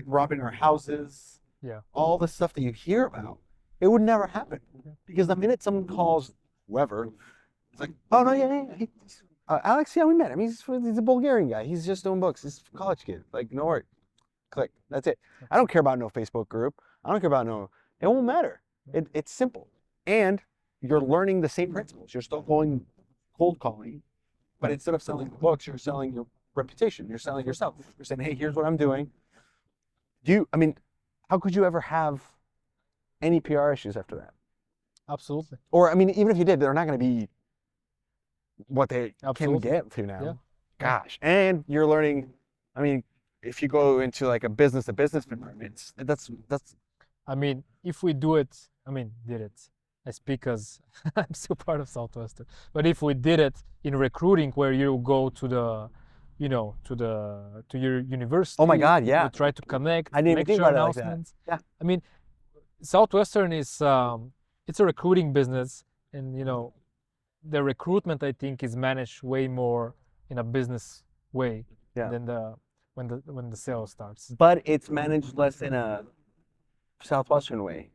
robbing our houses, Yeah. all the stuff that you hear about, it would never happen. Because the minute someone calls whoever, it's like, oh, no, yeah. Alex, yeah, we met him. He's a Bulgarian guy. He's just doing books. He's a college kid. Like, no worry. Click. That's it. I don't care about no Facebook group. I don't care about it won't matter. It's simple. And you're learning the same principles. You're still going cold calling, but instead of selling books, you're selling your reputation. You're selling yourself. You're saying, hey, here's what I'm doing. How could you ever have any PR issues after that? Absolutely. Or, even if you did, they're not going to be what they Absolutely. can get to now. Yeah. Gosh. And you're learning, if you go into like a business-to-business environment, that's If we do it, did it. I speak as I'm still part of Southwestern. But if we did it in recruiting, where you go to the, to your university. Oh my God, yeah. You try to connect. I didn't even make think sure about it like that. announcements. Yeah. Southwestern is it's a recruiting business, and the recruitment I think is managed way more in a business way than when the sales starts. But it's managed less in a Southwestern way.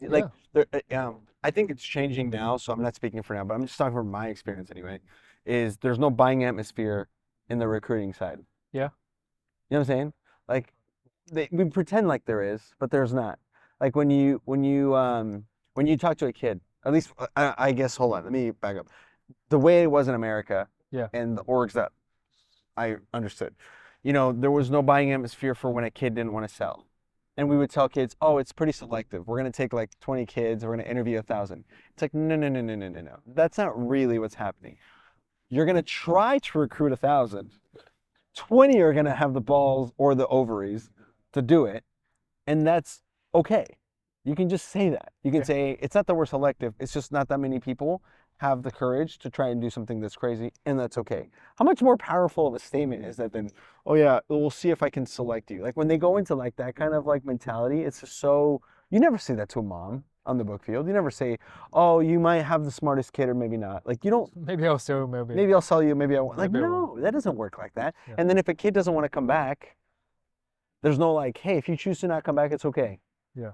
Like, I think it's changing now, so I'm not speaking for now, but I'm just talking from my experience anyway, is there's no buying atmosphere in the recruiting side. Yeah. You know what I'm saying? Like, we pretend like there is, but there's not. Like when you talk to a kid, at least I guess, hold on, let me back up. The way it was in America and the orgs that I understood, there was no buying atmosphere for when a kid didn't want to sell. and we would tell kids, oh, it's pretty selective. We're going to take like 20 kids. We're going to interview 1,000. It's like, no. That's not really what's happening. You're going to try to recruit 1,000. 20 are going to have the balls or the ovaries to do it. And that's okay. You can just say that. You can say, it's not that we're selective. It's just not that many people have the courage to try and do something that's crazy, and that's okay. How much more powerful of a statement is that than, oh yeah, we'll see if I can select you. Like when they go into like that kind of like mentality, it's just so, you never say that to a mom on the book field. You never say, oh, you might have the smartest kid or maybe not. Like you don't, Maybe I'll sell you, maybe I'll sell you, maybe I won't. Like, Maybe I no, that doesn't work like that. Yeah. And then if a kid doesn't want to come back, there's no like, hey, if you choose to not come back, it's okay. Yeah.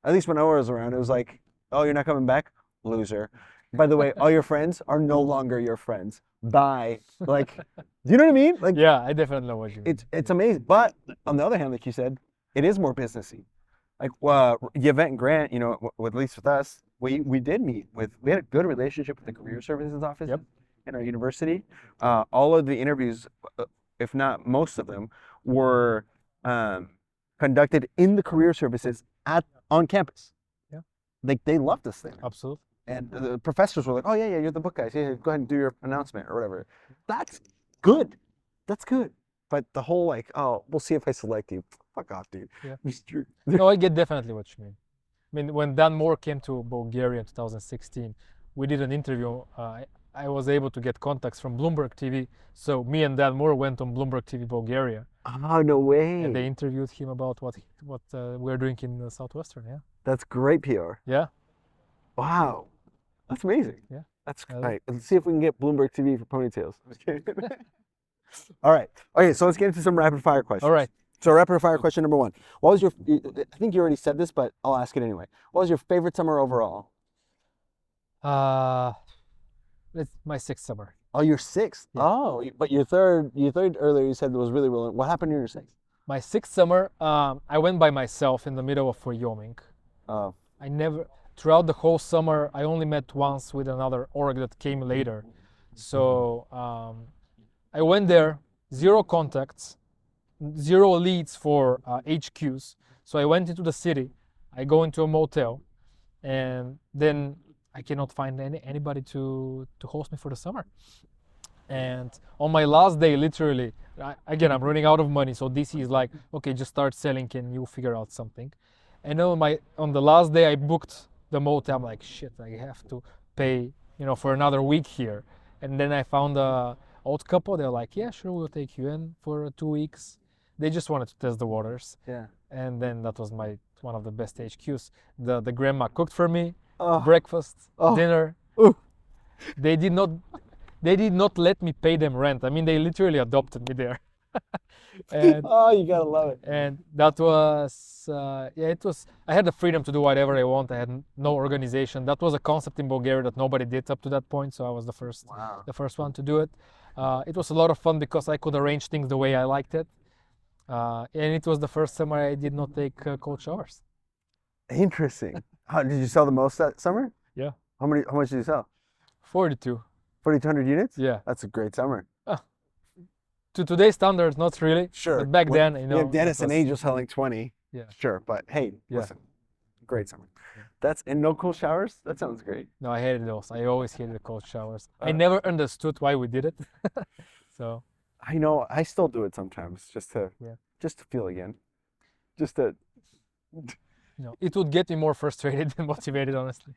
At least when I was around, it was like, oh, you're not coming back? Loser. By the way, all your friends are no longer your friends. Bye. Like, do you know what I mean? Like, Yeah, I definitely know what you mean. it's amazing. But on the other hand, like you said, it is more businessy. Like, Yvette and Grant, you know, at least with us, we did meet with, we had a good relationship with the career services office in our university. All of the interviews, if not most of them, were conducted in the career services on campus. Yeah. Like, they loved us there. Absolutely. And the professors were like, oh, yeah, you're the book guys. Yeah, go ahead and do your announcement or whatever. That's good. That's good. But the whole like, oh, we'll see if I select you. Fuck off, dude. Yeah. Mr. No, I get definitely what you mean. I mean, when Dan Moore came to Bulgaria in 2016, we did an interview. I was able to get contacts from Bloomberg TV. So me and Dan Moore went on Bloomberg TV Bulgaria. Oh, no way. And they interviewed him about what we're doing in Southwestern. Yeah. That's great PR. Yeah. Wow. That's amazing. Yeah. That's great. Let's see if we can get Bloomberg TV for ponytails. All right. Okay, so let's get into some rapid fire questions. All right. So rapid fire question number one. What was your, I think you already said this, but I'll ask it anyway. What was your favorite summer overall? It's my sixth summer. Oh, your sixth? Yeah. Oh, but your third earlier you said was really, really, what happened in your sixth? My sixth summer, I went by myself in the middle of Wyoming. Oh. Throughout the whole summer, I only met once with another org that came later. So I went there, 0 contacts, 0 leads for HQs. So I went into the city, I go into a motel, and then I cannot find anybody to host me for the summer. And on my last day, literally, again, I'm running out of money. So DC is like, okay, just start selling and you'll figure out something. And on the last day, I booked the motel. I'm like, shit, I have to pay, for another week here. And then I found a old couple. They're like, yeah, sure, we'll take you in for 2 weeks. They just wanted to test the waters. Yeah. And then that was one of the best HQs. The grandma cooked for me, Oh. breakfast, Oh. dinner. Ooh. They did not let me pay them rent. I mean, they literally adopted me there. And Oh, you gotta love it. and that was it was, I had the freedom to do whatever I want. I had no organization. That was a concept in Bulgaria that nobody did up to that point, so I was the first one to do it. It was a lot of fun because I could arrange things the way I liked it, and it was the first summer I did not take cold showers. Interesting. How did you sell the most that summer? Yeah. How much did you sell? 42. 4,200 units? Yeah. That's a great summer. To today's standards, not really. Sure. But back then, We have Dennis and it was- Angel selling 20. Yeah. Sure, but hey, Yeah. listen, great summer. And no cool showers? That sounds great. No, I hated those. I always hated the cold showers. I never understood why we did it. So I know, I still do it sometimes just to feel again. Just to. it would get me more frustrated than motivated, honestly.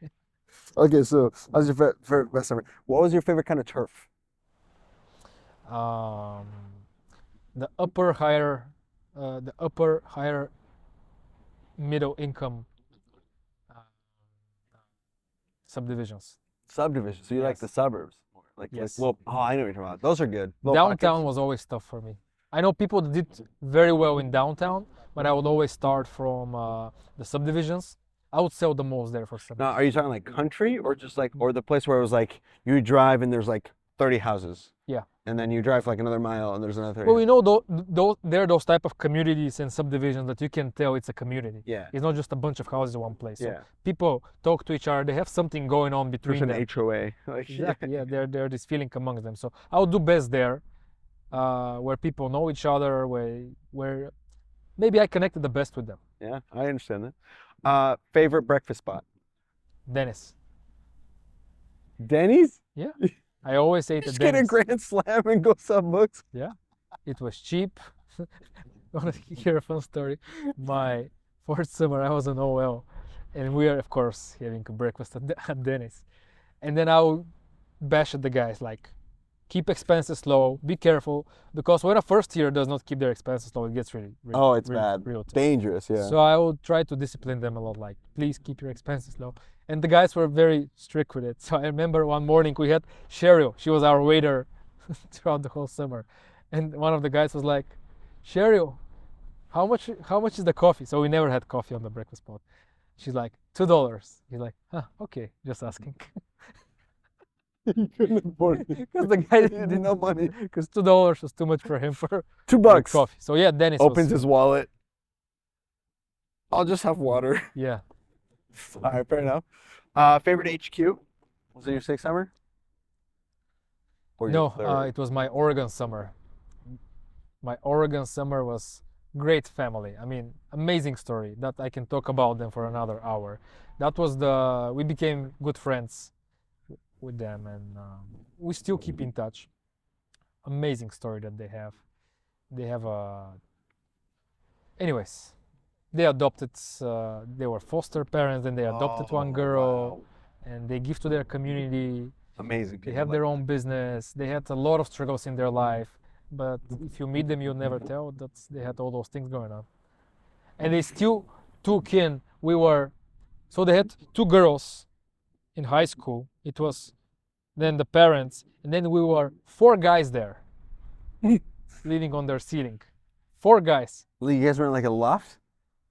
Okay, so what was your favorite best summer? What was your favorite kind of turf? The upper higher middle income subdivisions. Subdivision. So you like Yes. the suburbs more? Yes. I know what you're talking about. Those are good. Little Downtown pockets. was always tough for me. I know people that did very well in downtown, but I would always start from the subdivisions. I would sell the most there for some. Now, are you talking like country or just like, or the place where it was like you drive and there's like 30 houses? Yeah. And then you drive like another mile and there's another 30. Well, we know there are those type of communities and subdivisions that you can tell it's a community. Yeah. It's not just a bunch of houses in one place. So Yeah. people talk to each other. They have something going on between There's an them. HOA. Like, Exactly. Yeah. There's this feeling amongst them. So I would do best there, where people know each other, where maybe I connected the best with them. Yeah, I understand that. Favorite breakfast spot? Dennis. Denny's? Yeah. I always ate at Just get a Dennis. Grand Slam and go sell books. Yeah. It was cheap. Want to hear a fun story? My fourth summer, I was on OL, and we are, of course, having breakfast at Dennis. And then I would bash at the guys like, keep expenses low, be careful, because when a first year does not keep their expenses low, it gets really, Oh, it's really, bad. real tough. Dangerous, yeah. So I would try to discipline them a lot, like, please keep your expenses low. And the guys were very strict with it. So I remember one morning we had Cheryl. She was our waiter throughout the whole summer. And one of the guys was like, Cheryl, how much is the coffee? So we never had coffee on the breakfast spot. She's like, $2. He's like, okay, just asking. You couldn't afford it. Because the guy He had didn't no money. because $2 was too much for him for $2. coffee. So yeah, Dennis Opens was, his wallet. I'll just have water. yeah. All right, fair enough. Favorite HQ? Was it your sixth summer? Or your No, third? it was my Oregon summer. My Oregon summer was great family. I mean, amazing story that I can talk about them for another hour. That was we became good friends with them, and we still keep in touch. Amazing story that they have. They have anyways, they adopted, they were foster parents, and they adopted one girl, wow. and they give to their community. Amazing They people. have their own business. They had a lot of struggles in their life, but if you meet them, you'll never tell that they had all those things going on. And they still took in. So they had two girls in high school. It was then the parents, and then we were four guys there, living on their ceiling. Four guys. You guys were in like a loft?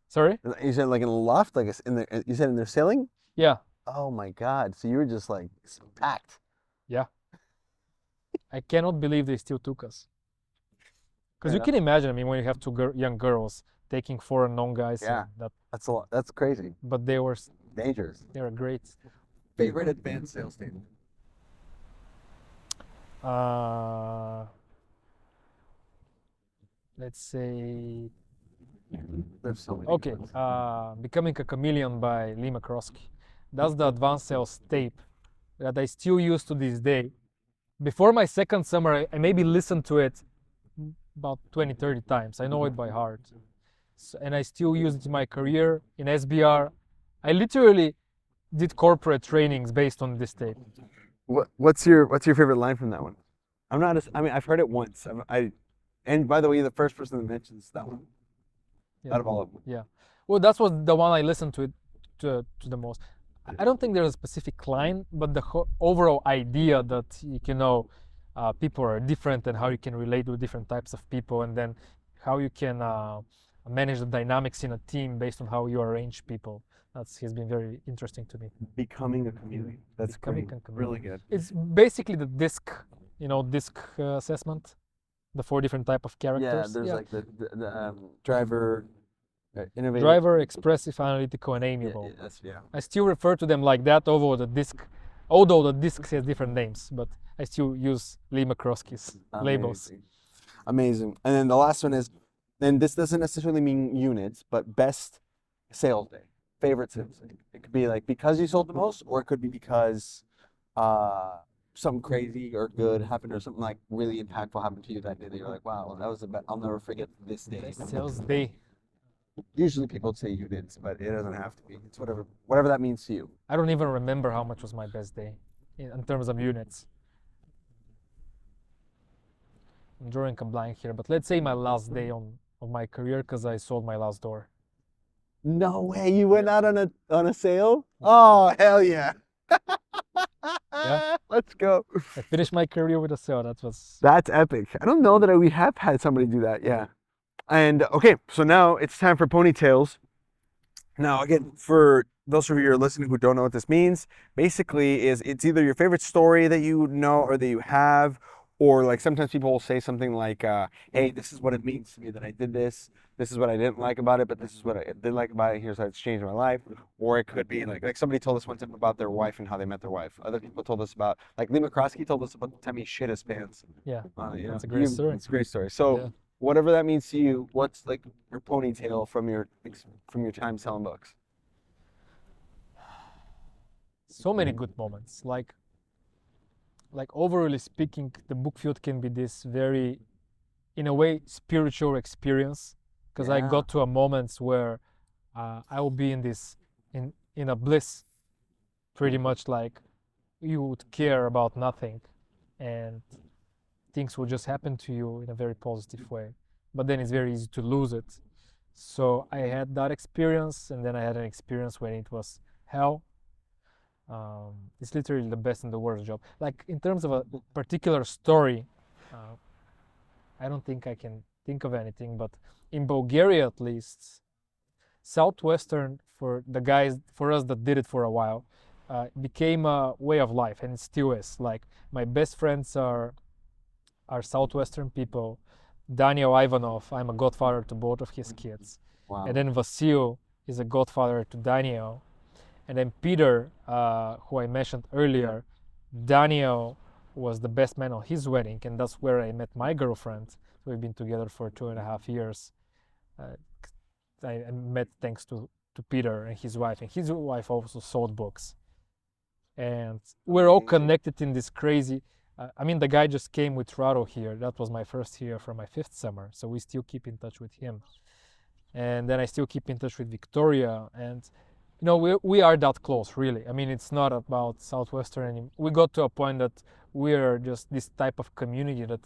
Sorry? You said like in a loft? Like you said in their ceiling? Yeah. Oh my God. So you were just like packed. I cannot believe they still took us. Because you enough. can imagine, I mean, when you have two young girls taking four unknown guys, Yeah. That's a lot. That's crazy. but they were Dangerous. great. Favorite advanced sales team? Let's say, There's so many. okay, Becoming a Chameleon by Lee McCroskey. That's the advanced sales tape that I still use to this day. Before my second summer, I maybe listened to it about 20, 30 times. I know it by heart. And I still use it in my career, in SBR. I literally did corporate trainings based on this tape. What's your favorite line from that one? I mean, I've heard it once. And by the way, you're the first person that mentions that one Yeah. out of all of them. Yeah. Well, that's what the one I listened to the most. I don't think there's a specific line, but the overall idea that people are different and how you can relate with different types of people, and then how you can manage the dynamics in a team based on how you arrange people. Has been very interesting to me. Becoming a chameleon. That's Becoming great. a chameleon. Really good. It's basically the disc assessment, the 4 different type of characters. Yeah, there's like the driver, innovative. Driver, expressive, analytical, and amiable. Yeah. I still refer to them like that, although the disc has different names, but I still use Lee McCroskey's labels. Amazing. And then the last one is, and this doesn't necessarily mean units, but best sales day. Favorite sales day. It could be like because you sold the most, or it could be because something crazy or good happened, or something like really impactful happened to you that day that you're like, wow, that was the best. I'll never forget this day. Best sales day. Usually people say units, but it doesn't have to be. It's whatever that means to you. I don't even remember how much was my best day in terms of units. I'm drawing a blank here, but let's say my last day of my career because I sold my last door. No way, you went out on a sale? Oh, hell yeah. Yeah. Let's go. I finished my career with a sale. That's epic. I don't know that we have had somebody do that. Yeah. And okay, so now it's time for ponytails. Now, again, for those of you who are listening who don't know what this means, basically it's either your favorite story that you know or that you have, or like sometimes people will say something like, hey, this is what it means to me that I did this. This is what I didn't like about it, but this is what I did like about it. Here's how it's changed my life. Or it could be like somebody told us one time about their wife and how they met their wife. Other people told us about, like Lee McCroskey told us about the time he shit his pants. Yeah, You know, that's a great story. It's a great story. So whatever that means to you, what's like your ponytail from your time selling books? So many good moments. Like overly speaking, the book field can be this very, in a way, spiritual experience, because I Yeah. got to a moments where I will be in a bliss, pretty much like you would care about nothing, and things will just happen to you in a very positive way. But then it's very easy to lose it. So I had that experience, and then I had an experience when it was hell. It's literally the best and the worst job. Like in terms of a particular story, I don't think I can think of anything. But in Bulgaria, at least, Southwestern for us that did it for a while, became a way of life, and it still is. Like my best friends are Southwestern people. Daniel Ivanov, I'm a godfather to both of his kids. Wow. And then Vasil is a godfather to Daniel. And then Peter, who I mentioned earlier, Daniel was the best man on his wedding, and that's where I met my girlfriend. We've been together for 2.5 years. I met thanks to Peter and his wife also sold books. And we're all connected in this crazy. I mean, the guy just came with Rado here. That was my first year for my 5th summer, so we still keep in touch with him. And then I still keep in touch with Victoria, and you know, we are that close, really. I mean, it's not about Southwestern anymore. We got to a point that we're just this type of community that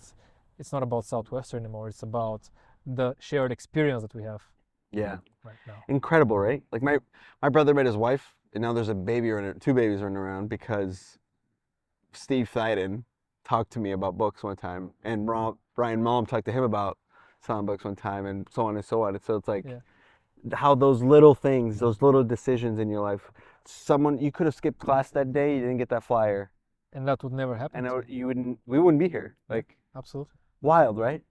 it's not about Southwestern anymore. It's about the shared experience that we have Yeah. right now. Incredible, right? Like my brother met his wife, and now there's a baby running, 2 babies running around because Steve Thyden talked to me about books one time, and Ryan Malm talked to him about selling books one time, and so on and so on. And so it's like how those little things, those little decisions in your life. You could have skipped class that day, you didn't get that flyer, And that would never happen. and we wouldn't be here. Like Absolutely. wild, right?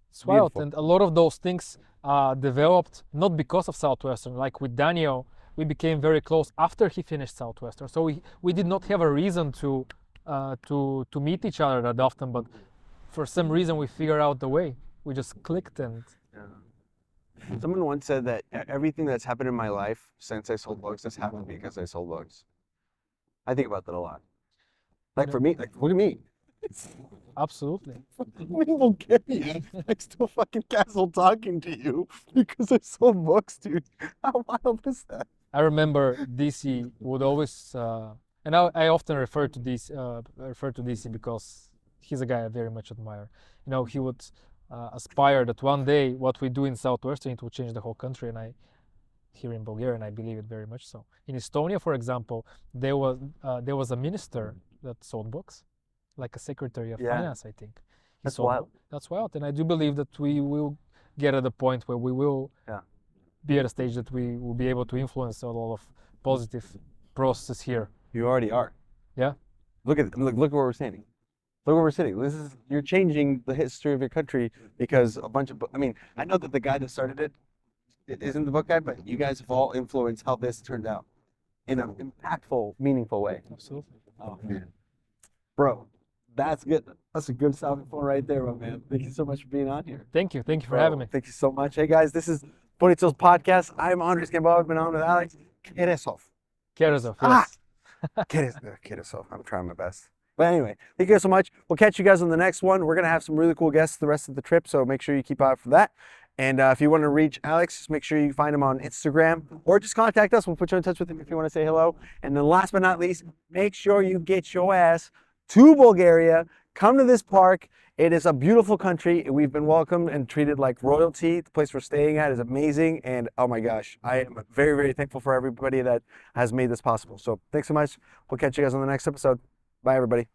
It's wild. Beautiful. And a lot of those things developed not because of Southwestern. Like with Daniel, we became very close after he finished Southwestern. So we did not have a reason to meet each other that often, but for some reason we figured out the way. We just clicked, and Someone once said that everything that's happened in my life since I sold books has happened because I sold books. I think about that a lot. Like for me, like look at me. absolutely. I'm in Bulgaria next to a fucking castle talking to you because I sold books, dude. How wild is that? I remember DC would always, and I often refer to DC because he's a guy I very much admire. You know, he would aspire that one day what we do in Southwestern, it will change the whole country, and here in Bulgaria, and I believe it very much so. In Estonia, for example, there was a minister that sold books, like a secretary of finance, I think. That's wild. That's wild, and I do believe that we will get at a point where we will be at a stage that we will be able to influence a lot of positive processes here. You already are. Yeah. Look where we're standing. Look where we're sitting. You're changing the history of your country because a bunch of, I mean, I know that the guy that started it isn't the book guy, but you guys have all influenced how this turned out in an impactful, meaningful way. Absolutely. Oh man, bro, that's good. That's a good stopping point right there, my man. Thank you so much for being on here. Thank you for having me. Thank you so much. Hey guys, this is Ponytails Podcast. I'm Andres Gamboa. I've been on with Alex Kerezov. Kerezov, yes. Kerezov. I'm trying my best. But anyway, thank you guys so much. We'll catch you guys on the next one. We're going to have some really cool guests the rest of the trip, so make sure you keep out for that. And if you want to reach Alex, just make sure you find him on Instagram or just contact us. We'll put you in touch with him if you want to say hello. And then last but not least, make sure you get your ass to Bulgaria. Come to this park. It is a beautiful country. We've been welcomed and treated like royalty. The place we're staying at is amazing. And oh my gosh, I am very, very thankful for everybody that has made this possible. So thanks so much. We'll catch you guys on the next episode. Bye, everybody.